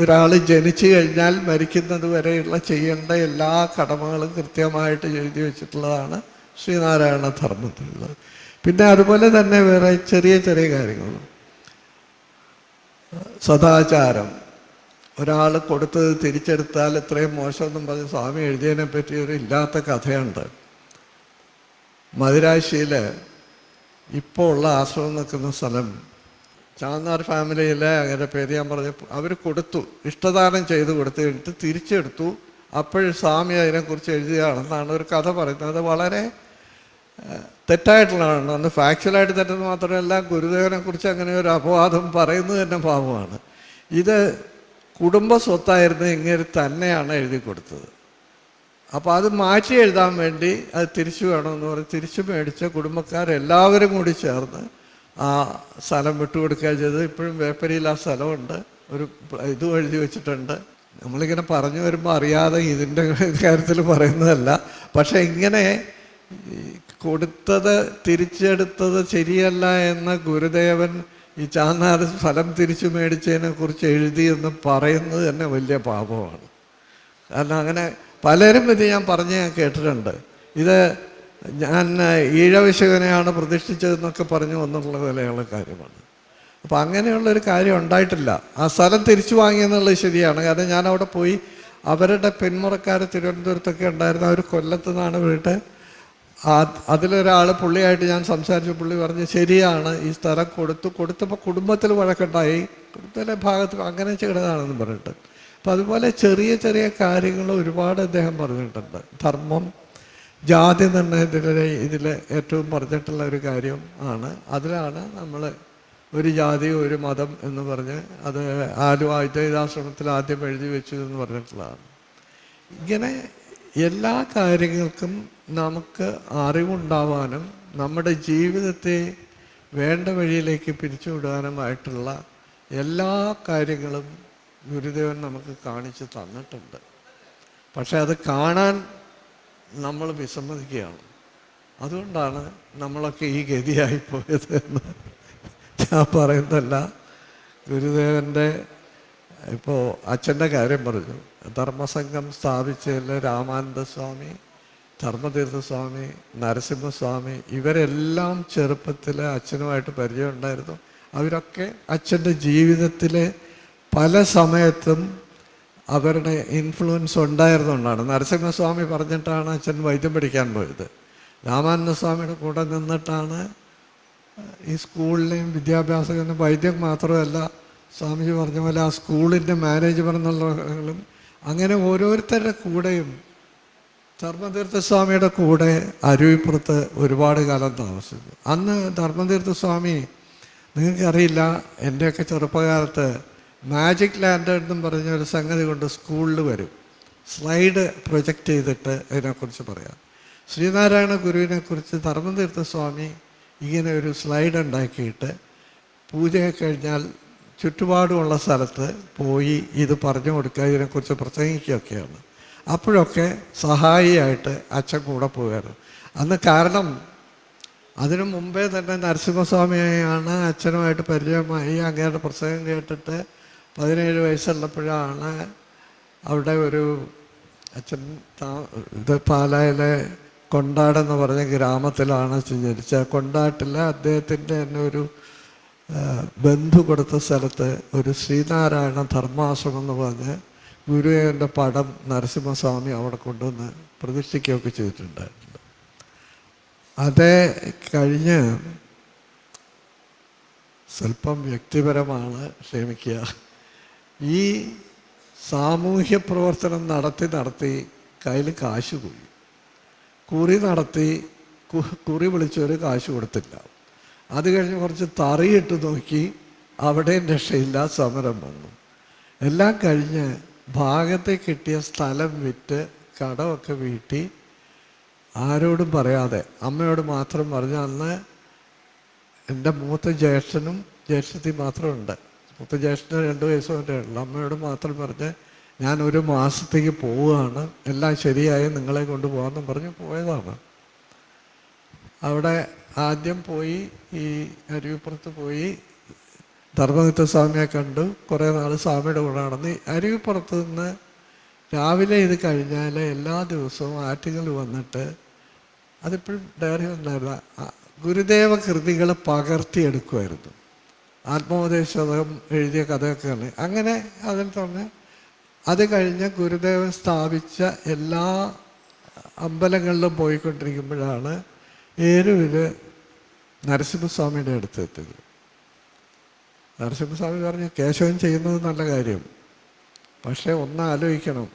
ഒരാൾ ജനിച്ചു കഴിഞ്ഞാൽ മരിക്കുന്നത് വരെയുള്ള ചെയ്യേണ്ട എല്ലാ കടമകളും കൃത്യമായിട്ട് എഴുതി വെച്ചിട്ടുള്ളതാണ് ശ്രീനാരായണ ധർമ്മത്തിലുള്ളത്. പിന്നെ അതുപോലെ തന്നെ വേറെ ചെറിയ ചെറിയ കാര്യങ്ങളും. സദാചാരം, ഒരാൾ കൊടുത്തത് തിരിച്ചെടുത്താൽ ഇത്രയും മോശമെന്നും പറഞ്ഞ് സ്വാമി എഴുതിയതിനെ പറ്റി ഒരു ഇല്ലാത്ത കഥയുണ്ട്. മദിരാശിയിൽ ഇപ്പോൾ ഉള്ള ആശ്രമം നിൽക്കുന്ന സ്ഥലം ചാന്നാർ ഫാമിലിയിലെ അങ്ങനെ പേര് ഞാൻ പറഞ്ഞു, അവർ കൊടുത്തു, ഇഷ്ടദാനം ചെയ്ത് കൊടുത്തു കഴിഞ്ഞിട്ട് തിരിച്ചെടുത്തു. അപ്പോഴും സ്വാമി അതിനെക്കുറിച്ച് എഴുതിയതാണെന്നാണ് ഒരു കഥ പറയുന്നത്. അത് വളരെ തെറ്റായിട്ടുള്ളതാണ്. അന്ന് ഫാക്ച്വലായിട്ട് തെറ്റെന്ന് മാത്രമല്ല, ഗുരുദേവനെക്കുറിച്ച് അങ്ങനെ ഒരു അപവാദം പറയുന്നത് തന്നെ പാപമാണ്. ഇത് കുടുംബ സ്വത്തായിരുന്നു, ഇങ്ങനെ തന്നെയാണ് എഴുതി കൊടുത്തത്. അപ്പോൾ അത് മാറ്റി എഴുതാൻ വേണ്ടി അത് തിരിച്ചു വേണമെന്ന് പറഞ്ഞ് തിരിച്ചു മേടിച്ച കുടുംബക്കാരെല്ലാവരും കൂടി ചേർന്ന് ആ സ്ഥലം വിട്ടുകൊടുക്കുക ചെയ്തത്. ഇപ്പോഴും വേപ്പരിയിൽ ആ സ്ഥലമുണ്ട്, ഒരു ഇതും എഴുതി വെച്ചിട്ടുണ്ട്. നമ്മളിങ്ങനെ പറഞ്ഞു വരുമ്പോൾ അറിയാതെ ഇതിൻ്റെ കാര്യത്തിൽ പറയുന്നതല്ല. പക്ഷേ ഇങ്ങനെ കൊടുത്തത് തിരിച്ചെടുത്തത് ശരിയല്ല എന്ന ഗുരുദേവൻ ഈ ചാന്നാർ സ്ഥലം തിരിച്ചു മേടിച്ചതിനെ കുറിച്ച് എഴുതി എന്ന് പറയുന്നത് തന്നെ വലിയ പാപമാണ്. കാരണം അങ്ങനെ പലരും ഇത് ഞാൻ കേട്ടിട്ടുണ്ട്. ഇത് ഞാൻ ഈഴവിശകനെയാണ് പ്രതിഷ്ഠിച്ചതെന്നൊക്കെ പറഞ്ഞു എന്നുള്ള വിലയുള്ള കാര്യമാണ്. അപ്പോൾ അങ്ങനെയുള്ളൊരു കാര്യം ഉണ്ടായിട്ടില്ല. ആ സ്ഥലം തിരിച്ചു വാങ്ങിയെന്നുള്ളത് ശരിയാണ്. കാരണം ഞാൻ അവിടെ പോയി, അവരുടെ പിന്മുറക്കാർ തിരുവനന്തപുരത്തൊക്കെ ഉണ്ടായിരുന്നു, അവർ കൊല്ലത്തു നിന്നാണ് വീട്ട്. അതിലൊരാൾ പുള്ളിയായിട്ട് ഞാൻ സംസാരിച്ചു. പുള്ളി പറഞ്ഞ് ശരിയാണ്, ഈ സ്ഥലം കൊടുത്തപ്പോൾ കുടുംബത്തിൽ വഴക്കുണ്ടായി, കുടുംബത്തിലെ ഭാഗത്ത് അങ്ങനെ ചെയ്തതാണെന്ന് പറഞ്ഞിട്ട്. അപ്പം അതുപോലെ ചെറിയ ചെറിയ കാര്യങ്ങൾ ഒരുപാട് അദ്ദേഹം പറഞ്ഞിട്ടുണ്ട്. ധർമ്മം, ജാതി നിർണയത്തിലെ ഇതിൽ ഏറ്റവും പറഞ്ഞിട്ടുള്ള ഒരു കാര്യം ആണ്. അതിലാണ് നമ്മൾ ഒരു ജാതി ഒരു മതം എന്ന് പറഞ്ഞ് അത് ആലുവ അദ്വൈതാശ്രമത്തിൽ ആദ്യം എഴുതി വെച്ചു എന്ന് പറഞ്ഞിട്ടുള്ളതാണ്. ഇങ്ങനെ എല്ലാ കാര്യങ്ങൾക്കും നമുക്ക് അറിവുണ്ടാവാനും നമ്മുടെ ജീവിതത്തെ വേണ്ട വഴിയിലേക്ക് പിരിച്ചുവിടാനുമായിട്ടുള്ള എല്ലാ കാര്യങ്ങളും ഗുരുദേവൻ നമുക്ക് കാണിച്ചു തന്നിട്ടുണ്ട്. പക്ഷെ അത് കാണാൻ നമ്മൾ വിസമ്മതിക്കുകയാണ്. അതുകൊണ്ടാണ് നമ്മളൊക്കെ ഈ ഗതിയായിപ്പോയത് എന്ന് ഞാൻ പറയുന്നതല്ല. ഗുരുദേവൻ്റെ ഇപ്പോൾ അച്ഛൻ്റെ കാര്യം പറഞ്ഞു. ധർമ്മസംഘം സ്ഥാപിച്ചതിൽ രാമാനന്ദസ്വാമി, ധർമ്മതീർത്ഥസ്വാമി, നരസിംഹസ്വാമി ഇവരെല്ലാം ചെറുപ്പത്തിൽ അച്ഛനുമായിട്ട് പരിചയമുണ്ടായിരുന്നു. അവരൊക്കെ അച്ഛൻ്റെ ജീവിതത്തിൽ പല സമയത്തും അവരുടെ ഇൻഫ്ലുവൻസ് ഉണ്ടായിരുന്നുകൊണ്ടാണ്. നരസിംഹസ്വാമി പറഞ്ഞിട്ടാണ് അച്ഛൻ വൈദ്യം പഠിക്കാൻ പോയത്. രാമാനന്ദസ്വാമിയുടെ കൂടെ നിന്നിട്ടാണ് ഈ സ്കൂളിലെയും വിദ്യാഭ്യാസം വൈദ്യം മാത്രമല്ല, സ്വാമിജി പറഞ്ഞ പോലെ ആ സ്കൂളിൻ്റെ മാനേജ്മെൻ്റ് എന്നുള്ളവരും അങ്ങനെ ഓരോരുത്തരുടെ കൂടെയും ധർമ്മതീർത്ഥസ്വാമിയുടെ കൂടെ അരുവിപ്പുറത്ത് ഒരുപാട് കാലം താമസിച്ചു. അന്ന് ധർമ്മതീർത്ഥസ്വാമി, നിങ്ങൾക്കറിയില്ല, എൻ്റെയൊക്കെ ചെറുപ്പകാലത്ത് മാജിക് ലാൻഡേൺ എന്നും പറഞ്ഞൊരു സംഗതി കൊണ്ട് സ്കൂളിൽ വരും. സ്ലൈഡ് പ്രൊജക്റ്റ് ചെയ്തിട്ട് അതിനെക്കുറിച്ച് പറയാം. ശ്രീനാരായണ ഗുരുവിനെക്കുറിച്ച് ധർമ്മതീർത്ഥസ്വാമി ഇങ്ങനെ ഒരു സ്ലൈഡ് ഉണ്ടാക്കിയിട്ട് പൂജയൊക്കെ കഴിഞ്ഞാൽ ചുറ്റുപാടുമുള്ള സ്ഥലത്ത് പോയി ഇത് പറഞ്ഞു കൊടുക്കുക, ഇതിനെക്കുറിച്ച് പ്രസംഗിക്കുകയൊക്കെയാണ്. അപ്പോഴൊക്കെ സഹായിയായിട്ട് അച്ഛൻ കൂടെ പോവുകയായിരുന്നു. അന്ന് കാരണം അതിനു മുമ്പേ തന്നെ നരസിംഹസ്വാമിയാണ് അച്ഛനുമായിട്ട് പരിചയമായി. അങ്ങയുടെ പ്രസംഗം കേട്ടിട്ട് 17 വയസ്സുള്ളപ്പോഴാണ് അവിടെ ഒരു അച്ഛൻ ഇത് പാലായിലെ കൊണ്ടാടെന്ന് പറഞ്ഞ ഗ്രാമത്തിലാണ് ജനിച്ചത്. കൊണ്ടാട്ടിൽ അദ്ദേഹത്തിൻ്റെ തന്നെ ഒരു ബന്ധു കൊടുത്ത സ്ഥലത്ത് ഒരു ശ്രീനാരായണ ധർമാശ്രമം എന്ന് പറഞ്ഞ് ഗുരുദേവൻ്റെ പടം നരസിംഹസ്വാമി അവിടെ കൊണ്ടുവന്ന് പ്രതിഷ്ഠിക്കുകയൊക്കെ ചെയ്തിട്ടുണ്ടായിട്ടുണ്ട്. അതേ കഴിഞ്ഞ് സ്വല്പം വ്യക്തിപരമാണ്, ക്ഷമിക്കുക. ഈ സാമൂഹ്യ പ്രവർത്തനം നടത്തി കയ്യിൽ കാശ് പോയി. കുറി നടത്തി, കുറി വിളിച്ചവർ കാശ് കൊടുത്തില്ല. അത് കഴിഞ്ഞ് കുറച്ച് തറിയിട്ട് നോക്കി, അവിടെയും രക്ഷയില്ല, സമരം വന്നു. എല്ലാം കഴിഞ്ഞ് ഭാഗത്തെ കിട്ടിയ സ്ഥലം വിറ്റ് കടമൊക്കെ വീട്ടി ആരോടും പറയാതെ അമ്മയോട് മാത്രം പറഞ്ഞ്, അന്ന് എൻ്റെ മൂത്ത ജ്യേഷ്ഠനും ജ്യേഷ്ഠത്തി മാത്രമുണ്ട്. മൂത്ത ജ്യേഷ്ഠന് 2 വയസ്സ് വരെ ഉള്ളു. അമ്മയോട് മാത്രം പറഞ്ഞ് ഞാൻ 1 മാസത്തേക്ക് പോവുകയാണ്, എല്ലാം ശരിയായി നിങ്ങളെ കൊണ്ടുപോകാമെന്നും പറഞ്ഞ് പോയതാണ്. അവിടെ ആദ്യം പോയി ഈ അരുവിപ്പുറത്ത് പോയി ധർമ്മതീർത്ഥ സ്വാമിയെ കണ്ടു. കുറേ നാൾ സ്വാമിയുടെ കൂടെ നടന്ന് അരുവിപ്പുറത്ത് നിന്ന് രാവിലെ ഇത് കഴിഞ്ഞാൽ എല്ലാ ദിവസവും ആറ്റുകൾ വന്നിട്ട്, അതിപ്പോഴും ഡയറി ഉണ്ടായിരുന്ന ഗുരുദേവ കൃതികൾ പകർത്തിയെടുക്കുമായിരുന്നു. ആത്മോപദേശം എഴുതിയ കഥയൊക്കെയാണ്. അങ്ങനെ അതിൽ തന്നെ അത് കഴിഞ്ഞ് ഗുരുദേവൻ സ്ഥാപിച്ച എല്ലാ അമ്പലങ്ങളിലും പോയിക്കൊണ്ടിരിക്കുമ്പോഴാണ് ഏരൂരിൽ നരസിംഹസ്വാമിയുടെ അടുത്തെത്തിയത്. നരസിംഹസ്വാമി പറഞ്ഞു, കേശവൻ ചെയ്യുന്നത് നല്ല കാര്യം, പക്ഷേ ഒന്ന് ആലോചിക്കണം,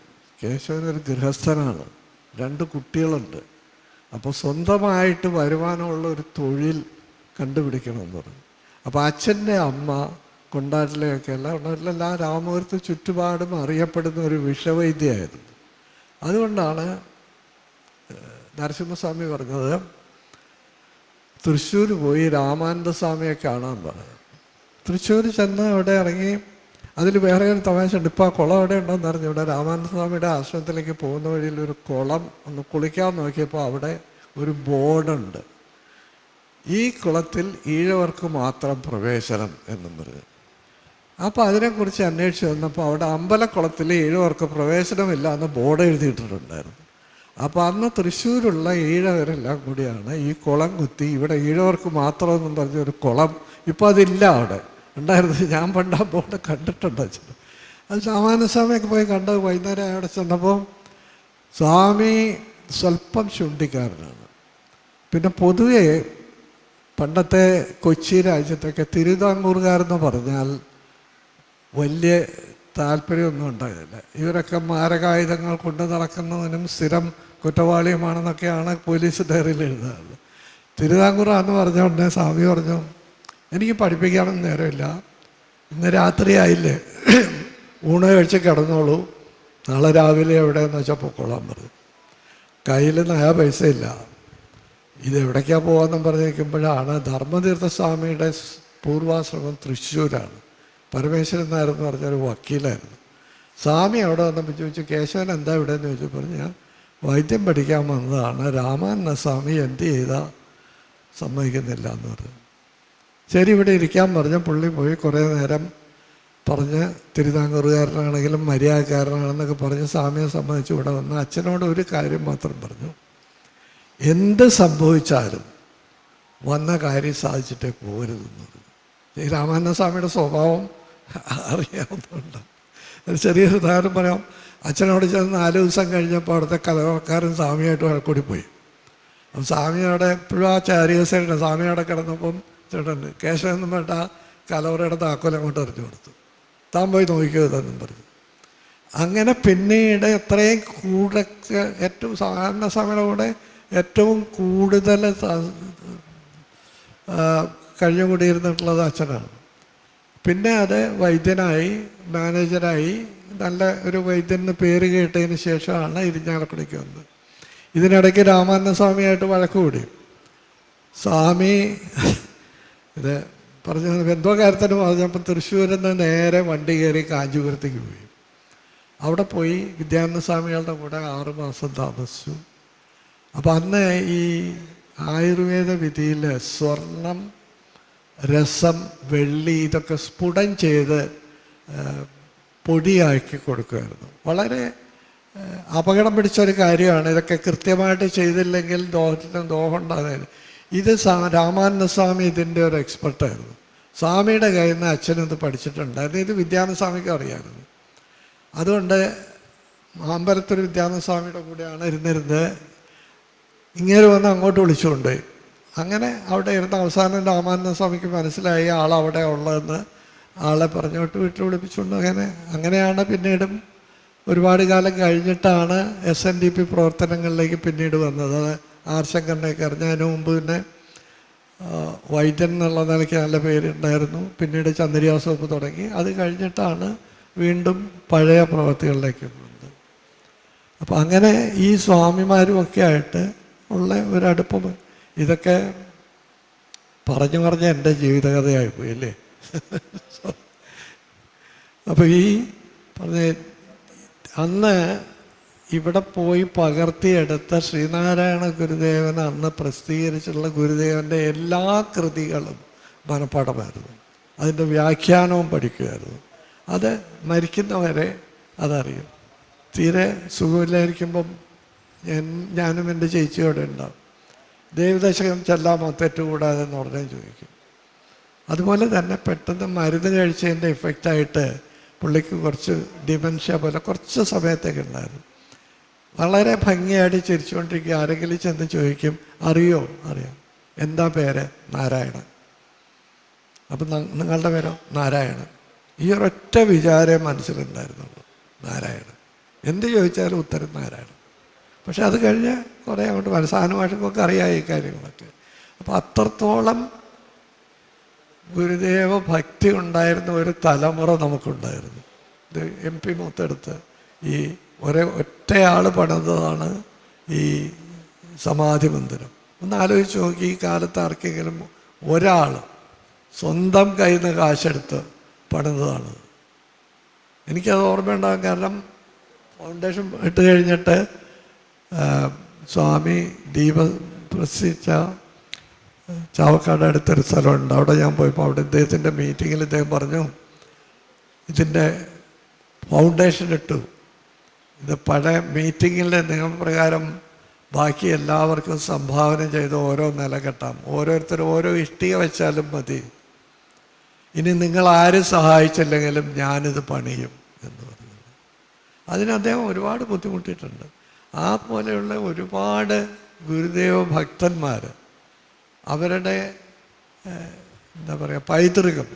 കേശവനൊരു ഗൃഹസ്ഥനാണ്, 2 കുട്ടികളുണ്ട്. അപ്പോൾ സ്വന്തമായിട്ട് വരുമാനമുള്ള ഒരു തൊഴിൽ കണ്ടുപിടിക്കണമെന്ന് പറഞ്ഞു. അപ്പോൾ അച്ഛൻ്റെ അമ്മ കൊണ്ടാട്ടിലെയൊക്കെ എല്ലാം രാമപുരത്ത് ചുറ്റുപാടും അറിയപ്പെടുന്ന ഒരു വിഷവൈദ്യമായിരുന്നു. അതുകൊണ്ടാണ് നരസിംഹസ്വാമി പറഞ്ഞത് തൃശ്ശൂർ പോയി രാമാനന്ദസ്വാമിയെ കാണാൻ പറഞ്ഞു. തൃശ്ശൂർ ചെന്ന് അവിടെ ഇറങ്ങി. അതിൽ വേറെ ഒരു തമാശ ഉണ്ട്. ഇപ്പോൾ ആ കുളം എവിടെ ഉണ്ടോയെന്ന് അറിഞ്ഞു. ഇവിടെ രാമാനന്ദസ്വാമിയുടെ ആശ്രമത്തിലേക്ക് പോകുന്ന വഴിയിൽ ഒരു കുളം ഒന്ന് കുളിക്കാൻ നോക്കിയപ്പോൾ അവിടെ ഒരു ബോർഡുണ്ട്, ഈ കുളത്തിൽ ഈഴവർക്ക് മാത്രം പ്രവേശനം എന്നും പറഞ്ഞു. അപ്പോൾ അതിനെക്കുറിച്ച് അന്വേഷിച്ച് വന്നപ്പോൾ അവിടെ അമ്പലക്കുളത്തിൽ ഈഴവർക്ക് പ്രവേശനമില്ല എന്ന് ബോർഡ് എഴുതിയിട്ടിട്ടുണ്ടായിരുന്നു. അപ്പോൾ അന്ന് തൃശ്ശൂരുള്ള ഈഴവരെല്ലാം കൂടിയാണ് ഈ കുളം കുത്തി ഇവിടെ ഈഴവർക്ക് മാത്രമെന്നും പറഞ്ഞൊരു കുളം, ഇപ്പോൾ അതില്ല, അവിടെ ഉണ്ടായിരുന്നു. ഞാൻ പണ്ട് ആ ബോർഡ് കണ്ടിട്ടുണ്ട്. അച്ഛൻ അത് രാമാനന്ദസ്വാമിയൊക്കെ പോയി കണ്ടത് വൈകുന്നേരം അവിടെ ചെന്നപ്പോൾ സ്വാമി സ്വല്പം ശുണ്ഠിക്കാരനാണ്. പിന്നെ പൊതുവെ പണ്ടത്തെ കൊച്ചി രാജ്യത്തൊക്കെ തിരുവിതാംകൂറുകാരെന്ന് പറഞ്ഞാൽ വലിയ താല്പര്യമൊന്നും ഉണ്ടായില്ല. ഇവരൊക്കെ മാരകായുധങ്ങൾ കൊണ്ട് നടക്കുന്നതിനും സ്ഥിരം കുറ്റവാളിയുമാണെന്നൊക്കെയാണ് പോലീസ് ഡയറിയിൽ എഴുതാറുള്ളത്. തിരുവിതാംകൂറാന്ന് പറഞ്ഞ ഉടനെ സ്വാമി പറഞ്ഞു, എനിക്ക് പഠിപ്പിക്കാനൊന്നും നേരമില്ല, ഇന്ന് രാത്രിയായില്ലേ, ഊണ് കഴിച്ച് കിടന്നോളൂ, നാളെ രാവിലെ എവിടെയെന്ന് വെച്ചാൽ പൊക്കോളാൻ പറഞ്ഞു. കയ്യിൽ നയാ പൈസ ഇല്ല, ഇതെവിടേക്കാണ് പോകാമെന്നും പറഞ്ഞിരിക്കുമ്പോഴാണ് ധർമ്മതീർത്ഥസ്വാമിയുടെ പൂർവാശ്രമം തൃശ്ശൂരാണ്. പരമേശ്വരൻ നായരെന്ന് പറഞ്ഞൊരു വക്കീലായിരുന്നു. സ്വാമി അവിടെ വന്നപ്പോൾ ചോദിച്ചു, കേശവൻ എന്താ ഇവിടെ എന്ന് ചോദിച്ചപ്പോൾ പറഞ്ഞു, ഞാൻ വൈദ്യം പഠിക്കാൻ വന്നതാണ്, രാമാനന്ദ സ്വാമി എന്ത് ചെയ്താൽ സമ്മതിക്കുന്നില്ല എന്ന് പറഞ്ഞു. ശരി, ഇവിടെ ഇരിക്കാൻ പറഞ്ഞ പുള്ളി പോയി കുറേ നേരം പറഞ്ഞ് തിരുവിതാംകൂറുകാരനാണെങ്കിലും മര്യാദക്കാരനാണെന്നൊക്കെ പറഞ്ഞ് സ്വാമിയെ സംബന്ധിച്ച് ഇവിടെ വന്ന് അച്ഛനോട് ഒരു കാര്യം മാത്രം പറഞ്ഞു, എന്ത് സംഭവിച്ചാലും വന്ന കാര്യം സാധിച്ചിട്ടേ പോകരുതെന്ന് പറഞ്ഞു. ഈ രാമാനന്ദ സ്വാമിയുടെ സ്വഭാവം അറിയാവുന്നതുകൊണ്ട് ഒരു ചെറിയൊരു ഉദാഹരണം പറയാം. അച്ഛനോട് ചെന്ന് 4 ദിവസം കഴിഞ്ഞപ്പോൾ അവിടുത്തെ കലവക്കാരൻ സ്വാമിയായിട്ട് വഴക്കൂടി പോയി. അപ്പം സ്വാമി അവിടെ എപ്പോഴും ആ ചാരികസേന സ്വാമി അവിടെ കിടന്നപ്പം ചേട്ടൻ കേശവെന്നും വേണ്ട കലവറയുടെ താക്കോൽ അങ്ങോട്ട് എറിഞ്ഞു കൊടുത്തു. താൻ പോയി നോക്കിയതെന്നും പറഞ്ഞു. അങ്ങനെ പിന്നീട് എത്രയും ഏറ്റവും സാധാരണ സമയയുടെ കൂടെ ഏറ്റവും കൂടുതൽ കഴിഞ്ഞുകൂടിയിരുന്നിട്ടുള്ളത് അച്ഛനാണ്. പിന്നെ അത് വൈദ്യനായി, മാനേജരായി, നല്ല ഒരു വൈദ്യന് പേര് കേട്ടതിന് ശേഷമാണ് ഇരിഞ്ഞാലക്കുടയ്ക്ക് വന്നത്. ഇതിനിടയ്ക്ക് രാമാനന്ദ സ്വാമിയായിട്ട് വഴക്ക് കൂടി. സ്വാമി ഇത് പറഞ്ഞു എന്തോ കാര്യത്തിന് പറഞ്ഞപ്പോൾ തൃശ്ശൂരിൽ നിന്ന് നേരെ വണ്ടി കയറി കാഞ്ചീപുരത്തേക്ക് പോയി. അവിടെ പോയി വിദ്യാനന്ദ സ്വാമികളുടെ കൂടെ 6 മാസം താമസിച്ചു. അപ്പം അന്ന് ഈ ആയുർവേദ വിധിയിൽ സ്വർണം, രസം, വെള്ളി ഇതൊക്കെ സ്ഫുടം ചെയ്ത് പൊടിയാക്കി കൊടുക്കുമായിരുന്നു. വളരെ അപകടം പിടിച്ചൊരു കാര്യമാണ്. ഇതൊക്കെ കൃത്യമായിട്ട് ചെയ്തില്ലെങ്കിൽ ദോഷം ഉണ്ടാകുന്നത്. ഇത് രാമാനന്ദ സ്വാമി ഇതിൻ്റെ ഒരു എക്സ്പെർട്ടായിരുന്നു. സ്വാമിയുടെ കയ്യിൽ നിന്ന് അച്ഛനിത് പഠിച്ചിട്ടുണ്ടായിരുന്നു. ഇത് വിദ്യാനന്ദ സ്വാമിക്ക് അറിയാമായിരുന്നു. അതുകൊണ്ട് അമ്പലത്തൊരു വിദ്യാനന്ദ സ്വാമിയുടെ കൂടെയാണ് ഇരുന്നിരുന്നത്. ഇങ്ങനെ വന്ന് അങ്ങോട്ട് വിളിച്ചുകൊണ്ടുപോയി. അങ്ങനെ അവിടെ ഇരുന്ന അവസാനം രാമാനന്ദ സ്വാമിക്ക് മനസ്സിലായി ആളവിടെ ഉള്ളതെന്ന്. ആളെ പറഞ്ഞോട്ട് വീട്ടിൽ വിളിപ്പിച്ചുകൊണ്ട് അങ്ങനെയാണ് പിന്നീടും ഒരുപാട് കാലം കഴിഞ്ഞിട്ടാണ് SNDP പ്രവർത്തനങ്ങളിലേക്ക് പിന്നീട് വന്നത്. അത് ആർ ശങ്കറിനെയൊക്കെ അറിഞ്ഞതിന് മുമ്പ് പിന്നെ വൈദ്യൻ എന്നുള്ള നിലയ്ക്ക് നല്ല പേരുണ്ടായിരുന്നു. പിന്നീട് ചന്ദ്രിയാസോപ്പ് തുടങ്ങി. അത് കഴിഞ്ഞിട്ടാണ് വീണ്ടും പഴയ പ്രവൃത്തികളിലേക്ക് പോകുന്നത്. അപ്പം അങ്ങനെ ഈ സ്വാമിമാരുമൊക്കെ ആയിട്ട് ഉള്ള ഒരടുപ്പം ഇതൊക്കെ പറഞ്ഞു പറഞ്ഞ എൻ്റെ ജീവിതകഥയായിപ്പോയി അല്ലേ. അപ്പോൾ ഈ പറഞ്ഞ അന്ന് ഇവിടെ പോയി പകർത്തിയെടുത്ത ശ്രീനാരായണ ഗുരുദേവൻ അന്ന് പ്രസിദ്ധീകരിച്ചിട്ടുള്ള ഗുരുദേവൻ്റെ എല്ലാ കൃതികളും മനപ്പാഠമായിരുന്നു. അതിൻ്റെ വ്യാഖ്യാനവും പഠിക്കുമായിരുന്നു. അത് മരിക്കുന്നവരെ അതറിയും. തീരെ സുഖമില്ലായിരിക്കുമ്പം ഞാനും എൻ്റെ ചേച്ചിയോടെ ഉണ്ടാവും. ദൈവദശകം ചെല്ലാമോ തെറ്റുകൂടാതെ എന്ന് പറഞ്ഞാൽ ചോദിക്കും. അതുപോലെ തന്നെ പെട്ടെന്ന് മരുന്ന് കഴിച്ചതിൻ്റെ ഇഫക്റ്റായിട്ട് പുള്ളിക്ക് കുറച്ച് ഡിമെൻഷ്യ പോലെ കുറച്ച് സമയത്തേക്ക് ഉണ്ടായിരുന്നു. വളരെ ഭംഗിയായിട്ട് ചിരിച്ചുകൊണ്ടിരിക്കുക. ആരെങ്കിലും ചെന്ന് ചോദിക്കും അറിയോ? അറിയാം. എന്താ പേര്? നാരായണൻ. അപ്പം നിങ്ങളുടെ പേരോ? നാരായണൻ. ഈ ഒരൊറ്റ വിചാരേ മനസ്സിലുണ്ടായിരുന്നുള്ളൂ, നാരായണൻ. എന്ത് ചോദിച്ചാലും ഉത്തരം നാരായണൻ. പക്ഷെ അത് കഴിഞ്ഞ് കുറേ അങ്ങോട്ട് മനസ്സാനുഭാഷക്കൊക്കെ അറിയാം ഈ കാര്യങ്ങളൊക്കെ. അപ്പം അത്രത്തോളം ഗുരുദേവ ഭക്തി ഉണ്ടായിരുന്ന ഒരു തലമുറ നമുക്കുണ്ടായിരുന്നു. ഇത് MP മൂത്തെടുത്ത് ഈ ഒറ്റയാൾ പണിതതാണ് ഈ സമാധി മന്ദിരം. ഒന്ന് ആലോചിച്ച് നോക്കി, ഈ കാലത്ത് ആർക്കെങ്കിലും ഒരാൾ സ്വന്തം കയ്യിൽ നിന്ന് കാശെടുത്ത് പണിതതാണ്. എനിക്കത് ഓർമ്മയുണ്ടാകും. കാരണം ഫൗണ്ടേഷൻ ഇട്ട് കഴിഞ്ഞിട്ട് സ്വാമി ദീപം പ്രസിച്ച ചാവക്കാട് അടുത്തൊരു സ്ഥലമുണ്ട്. അവിടെ ഞാൻ പോയപ്പോൾ അവിടെ ഇദ്ദേഹത്തിൻ്റെ മീറ്റിങ്ങിൽ ഇദ്ദേഹം പറഞ്ഞു ഇതിൻ്റെ ഫൗണ്ടേഷൻ ഇട്ടു. ഇത് പഴയ മീറ്റിങ്ങിൻ്റെ നിയമപ്രകാരം ബാക്കി എല്ലാവർക്കും സംഭാവന ചെയ്ത് ഓരോ നില കെട്ടാം, ഓരോരുത്തരും ഓരോ ഇഷ്ടിക വെച്ചാലും മതി, ഇനി നിങ്ങൾ ആരും സഹായിച്ചില്ലെങ്കിലും ഞാനിത് പണിയും എന്ന് പറഞ്ഞു. അതിന് അദ്ദേഹം ഒരുപാട് ബുദ്ധിമുട്ടിയിട്ടുണ്ട്. ആ പോലെയുള്ള ഒരുപാട് ഗുരുദേവ ഭക്തന്മാർ അവരുടെ എന്താ പറയുക പൈതൃകം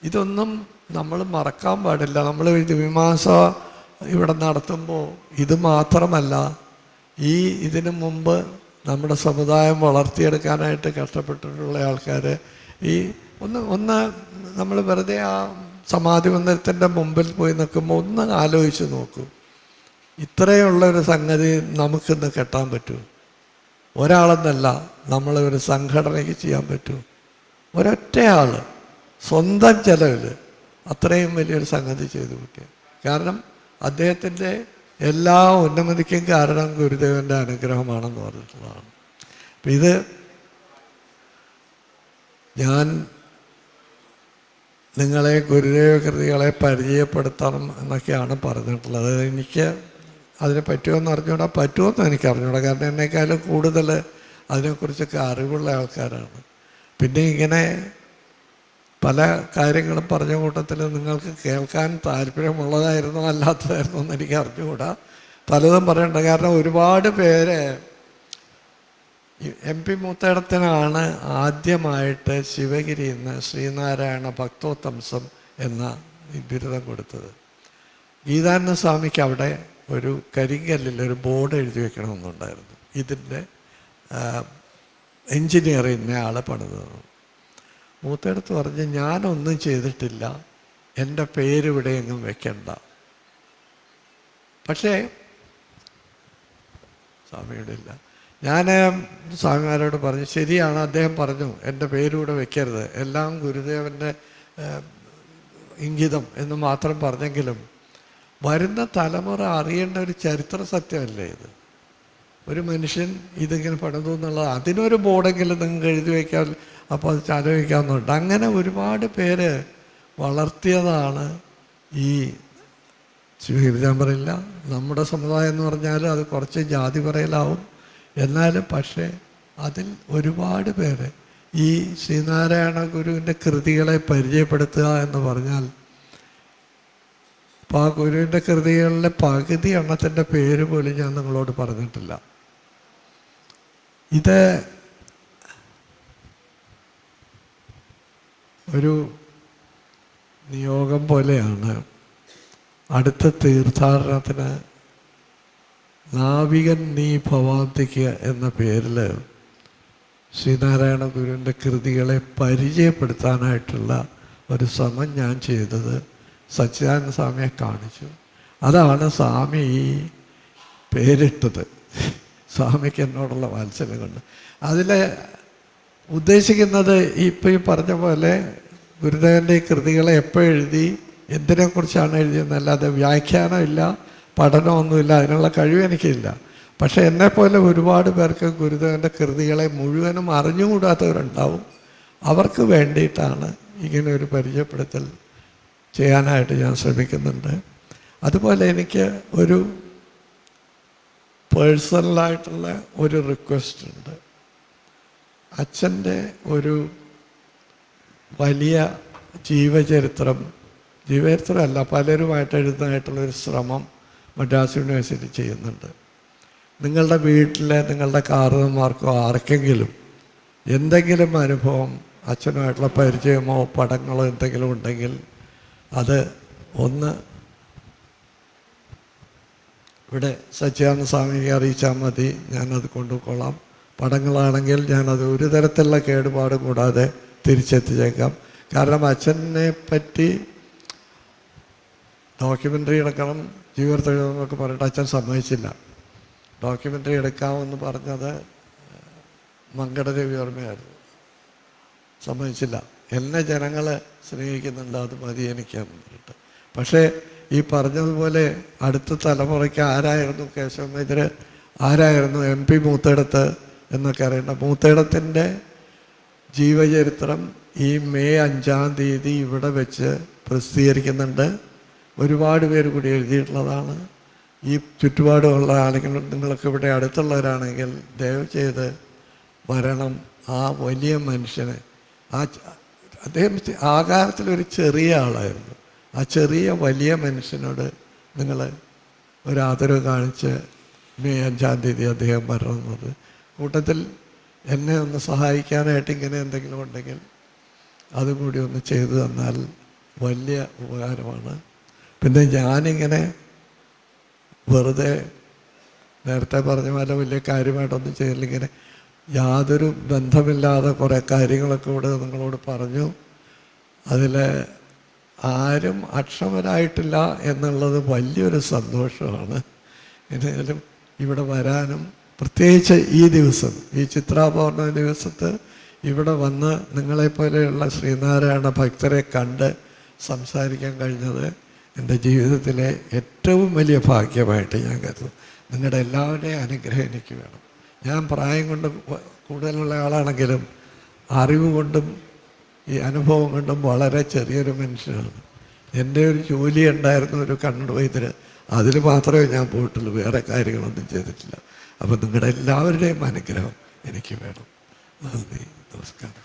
ഇതൊന്നും നമ്മൾ മറക്കാൻ പാടില്ല. നമ്മൾ ദിവിമാസ ഇവിടെ നടത്തുമ്പോൾ ഇത് മാത്രമല്ല, ഇതിനു മുമ്പ് നമ്മുടെ സമുദായം വളർത്തിയെടുക്കാനായിട്ട് കഷ്ടപ്പെട്ടിട്ടുള്ള ആൾക്കാർ ഒന്ന് നമ്മൾ വെറുതെ ആ സമാധി മന്ദിരത്തിൻ്റെ മുമ്പിൽ പോയി നിൽക്കുമ്പോൾ ഒന്ന് ആലോചിച്ച് നോക്കൂ. ഇത്രയുള്ളൊരു സംഗതി നമുക്കിന്ന് കെട്ടാൻ പറ്റൂ. ഒരാളെന്നല്ല, നമ്മളൊരു സംഘടനയ്ക്ക് ചെയ്യാൻ പറ്റൂ. ഒരൊറ്റയാൾ സ്വന്തം ചെലവിൽ അത്രയും വലിയൊരു സംഗതി ചെയ്തു കിട്ടിയ. കാരണം അദ്ദേഹത്തിൻ്റെ എല്ലാ ഉന്നമതിക്കും കാരണം ഗുരുദേവൻ്റെ അനുഗ്രഹമാണെന്ന് പറഞ്ഞിട്ടുള്ളതാണ്. അപ്പം ഇത് ഞാൻ നിങ്ങളെ ഗുരുദേവ കൃതികളെ പരിചയപ്പെടുത്തണം എന്നൊക്കെയാണ് പറഞ്ഞിട്ടുള്ളത്. എനിക്ക് അതിനെ പറ്റുമെന്ന് അറിഞ്ഞുകൂടാ, പറ്റുമെന്ന് എനിക്ക് അറിഞ്ഞുകൂടാ. കാരണം എന്നെക്കാളും കൂടുതൽ അതിനെക്കുറിച്ചൊക്കെ അറിവുള്ള ആൾക്കാരാണ്. പിന്നെ ഇങ്ങനെ പല കാര്യങ്ങളും പറഞ്ഞ കൂട്ടത്തിൽ നിങ്ങൾക്ക് കേൾക്കാൻ താല്പര്യമുള്ളതായിരുന്നോ അല്ലാത്തതായിരുന്നോ എന്ന് എനിക്ക് അറിഞ്ഞുകൂടാ. പലതും പറയണ്ട. കാരണം ഒരുപാട് പേര് MP മൂത്തേടത്തിനാണ് ആദ്യമായിട്ട് ശിവഗിരിയിൽ നിന്ന് ശ്രീനാരായണ ഭക്തോത്തംസം എന്ന ബിരുദം കൊടുത്തത്. ഗീതാനന്ദ സ്വാമിക്ക് അവിടെ ഒരു കരിങ്കല്ലിൽ ഒരു ബോർഡ് എഴുതി വെക്കണമെന്നുണ്ടായിരുന്നു. ഇതിൻ്റെ എൻജിനീയറിങ്ങിനെ ആളെ പണിതത്. മൂത്തേടത്ത് പറഞ്ഞ് ഞാനൊന്നും ചെയ്തിട്ടില്ല, എൻ്റെ പേരിവിടെ എങ്ങും വെക്കണ്ട. പക്ഷേ സ്വാമിയുടെ ഇല്ല. ഞാൻ സ്വാമിമാരോട് പറഞ്ഞു, ശരിയാണ്, അദ്ദേഹം പറഞ്ഞു എൻ്റെ പേരിവിടെ വെക്കരുത്, എല്ലാം ഗുരുദേവൻ്റെ ഇംഗിതം എന്ന് മാത്രം പറഞ്ഞെങ്കിലും വരുന്ന തലമുറ അറിയേണ്ട ഒരു ചരിത്ര സത്യമല്ലേ ഇത്. ഒരു മനുഷ്യൻ ഇതിങ്ങനെ പണിതു എന്നുള്ളത്, അതിനൊരു ബോർഡെങ്കിലും നിങ്ങൾക്ക് എഴുതി വയ്ക്കാൻ, അപ്പോൾ അത് ആലോചിക്കാവുന്നുണ്ട്. അങ്ങനെ ഒരുപാട് പേര് വളർത്തിയതാണ് ഈ ശിവഗിരി. ഞാൻ പറയില്ല നമ്മുടെ സമുദായം എന്ന് പറഞ്ഞാൽ അത് കുറച്ച് ജാതി പറയലാവും, എന്നാലും പക്ഷേ അതിൽ ഒരുപാട് പേര് ഈ ശ്രീനാരായണ ഗുരുവിൻ്റെ കൃതികളെ പരിചയപ്പെടുത്തുക എന്ന് പറഞ്ഞാൽ, അപ്പോൾ ആ ഗുരുവിൻ്റെ കൃതികളിലെ പകുതി എണ്ണത്തിൻ്റെ പേര് പോലും ഞാൻ നിങ്ങളോട് പറഞ്ഞിട്ടില്ല. ഇത് ഒരു നിയോഗം പോലെയാണ്. അടുത്ത തീർത്ഥാടനത്തിന് നാവികൻ നീ ഭവാന്തിക്ക് എന്ന പേരിൽ ശ്രീനാരായണ ഗുരുവിൻ്റെ കൃതികളെ പരിചയപ്പെടുത്താനായിട്ടുള്ള ഒരു ശ്രമം ഞാൻ ചെയ്തത് സച്ചിദാനന്ദ സ്വാമിയെ കാണിച്ചു. അതാണ് സ്വാമി ഈ പേരിട്ടത്. സ്വാമിക്ക് എന്നോടുള്ള വാത്സല്യം കൊണ്ട്. അതിൽ ഉദ്ദേശിക്കുന്നത് ഇപ്പോൾ ഈ പറഞ്ഞ പോലെ ഗുരുദേവൻ്റെ ഈ കൃതികളെ എപ്പോൾ എഴുതി, എന്തിനെക്കുറിച്ചാണ് എഴുതിയെന്നല്ലാതെ വ്യാഖ്യാനമില്ല, പഠനമൊന്നുമില്ല, അതിനുള്ള കഴിവ് എനിക്കില്ല. പക്ഷേ എന്നെപ്പോലെ ഒരുപാട് പേർക്ക് ഗുരുദേവൻ്റെ കൃതികളെ മുഴുവനും അറിഞ്ഞുകൂടാത്തവരുണ്ടാവും. അവർക്ക് വേണ്ടിയിട്ടാണ് ഇങ്ങനെ ഒരു പരിചയപ്പെടുത്തൽ ചെയ്യാനായിട്ട് ഞാൻ ശ്രമിക്കുന്നുണ്ട്. അതുപോലെ എനിക്ക് ഒരു പേഴ്സണലായിട്ടുള്ള ഒരു റിക്വസ്റ്റ് ഉണ്ട്. അച്ഛൻ്റെ ഒരു വലിയ ജീവചരിത്രമല്ല, പലരുമായിട്ട് എഴുതാനായിട്ടുള്ളൊരു ശ്രമം മദ്രാസ് യൂണിവേഴ്സിറ്റി ചെയ്യുന്നുണ്ട്. നിങ്ങളുടെ വീട്ടിലെ നിങ്ങളുടെ കാരണന്മാർക്കോ ആർക്കെങ്കിലും എന്തെങ്കിലും അനുഭവം, അച്ഛനുമായിട്ടുള്ള പരിചയമോ പഠനങ്ങളോ എന്തെങ്കിലും ഉണ്ടെങ്കിൽ അത് ഒന്ന് ഇവിടെ സച്ചിദാനന്ദ സ്വാമിയെ അറിയിച്ചാൽ മതി, ഞാനത് കൊണ്ടുപോയിക്കൊള്ളാം. പടങ്ങളാണെങ്കിൽ ഞാനത് ഒരു തരത്തിലുള്ള കേടുപാടും കൂടാതെ തിരിച്ചെത്തിച്ചേക്കാം. കാരണം അച്ഛനെ പറ്റി ഡോക്യുമെൻ്ററി എടുക്കണം, ജീവിതത്തിൽ എന്നൊക്കെ പറഞ്ഞിട്ട് അച്ഛൻ സമ്മതിച്ചില്ല. ഡോക്യുമെൻ്ററി എടുക്കാമെന്ന് പറഞ്ഞത് മങ്കടരവിവർമ്മയായിരുന്നു, സമ്മതിച്ചില്ല. എന്നെ ജനങ്ങൾ സ്നേഹിക്കുന്നുണ്ട്, അത് മതി എനിക്കെന്ന് പറഞ്ഞിട്ട്. പക്ഷേ ഈ പറഞ്ഞതുപോലെ അടുത്ത തലമുറയ്ക്ക് ആരായിരുന്നു കേശവൻ വൈദ്യർ, ആരായിരുന്നു MP മൂത്തേടത്ത് എന്നൊക്കെ അറിയേണ്ട. മൂത്തേടത്തിൻ്റെ ജീവചരിത്രം ഈ മെയ് 5-ാം തീയതി ഇവിടെ വെച്ച് പ്രസിദ്ധീകരിക്കുന്നുണ്ട്. ഒരുപാട് പേര് കൂടി എഴുതിയിട്ടുള്ളതാണ്. ഈ ചുറ്റുപാടുമുള്ള ആണെങ്കിലും നിങ്ങളൊക്കെ ഇവിടെ അടുത്തുള്ളവരാണെങ്കിൽ ദയവ് ചെയ്ത് വരണം. ആ വലിയ മനുഷ്യനെ, അദ്ദേഹം ആകാരത്തിലൊരു ചെറിയ ആളായിരുന്നു. ആ ചെറിയ വലിയ മനുഷ്യനോട് നിങ്ങൾ ഒരു ആദരവ് കാണിച്ച് മെയ് 5-ാം തീയതി അദ്ദേഹം വരണമെന്നത്. കൂട്ടത്തിൽ എന്നെ ഒന്ന് സഹായിക്കാനായിട്ട് ഇങ്ങനെ എന്തെങ്കിലും ഉണ്ടെങ്കിൽ അതും കൂടി ഒന്ന് ചെയ്തു തന്നാൽ വലിയ ഉപകാരമാണ്. പിന്നെ ഞാനിങ്ങനെ വെറുതെ നേരത്തെ പറഞ്ഞ പോലെ വലിയ കാര്യമായിട്ടൊന്നും ചെയ്യില്ല, ഇങ്ങനെ യാതൊരു ബന്ധമില്ലാതെ കുറേ കാര്യങ്ങളൊക്കെ ഇവിടെ നിങ്ങളോട് പറഞ്ഞു. അതിൽ ആരും അക്ഷമരായിട്ടില്ല എന്നുള്ളത് വലിയൊരു സന്തോഷമാണ്. എന്നാലും ഇവിടെ വരാനും പ്രത്യേകിച്ച് ഈ ദിവസം, ഈ ചിത്രാപൗർണമി ദിവസത്ത് ഇവിടെ വന്ന് നിങ്ങളെപ്പോലെയുള്ള ശ്രീനാരായണ ഭക്തരെ കണ്ട് സംസാരിക്കാൻ കഴിഞ്ഞത് എൻ്റെ ജീവിതത്തിലെ ഏറ്റവും വലിയ ഭാഗ്യമായിട്ട് ഞാൻ കരുതുന്നു. നിങ്ങളുടെ എല്ലാവരുടെയും അനുഗ്രഹം എനിക്ക് വേണം. ഞാൻ പ്രായം കൊണ്ട് കൂടുതലുള്ള ആളാണെങ്കിലും അറിവ് കൊണ്ടും ഈ അനുഭവം കൊണ്ടും വളരെ ചെറിയൊരു മനുഷ്യനാണ്. എൻ്റെ ഒരു ജോലി ഉണ്ടായിരുന്നു, ഒരു കണ്ണട വൈദ്യർ, അതിൽ മാത്രമേ ഞാൻ പോയിട്ടുള്ളൂ, വേറെ കാര്യങ്ങളൊന്നും ചെയ്തിട്ടില്ല. അപ്പോൾ നിങ്ങളുടെ എല്ലാവരുടെയും അനുഗ്രഹം എനിക്ക് വേണം. നന്ദി, നമസ്കാരം.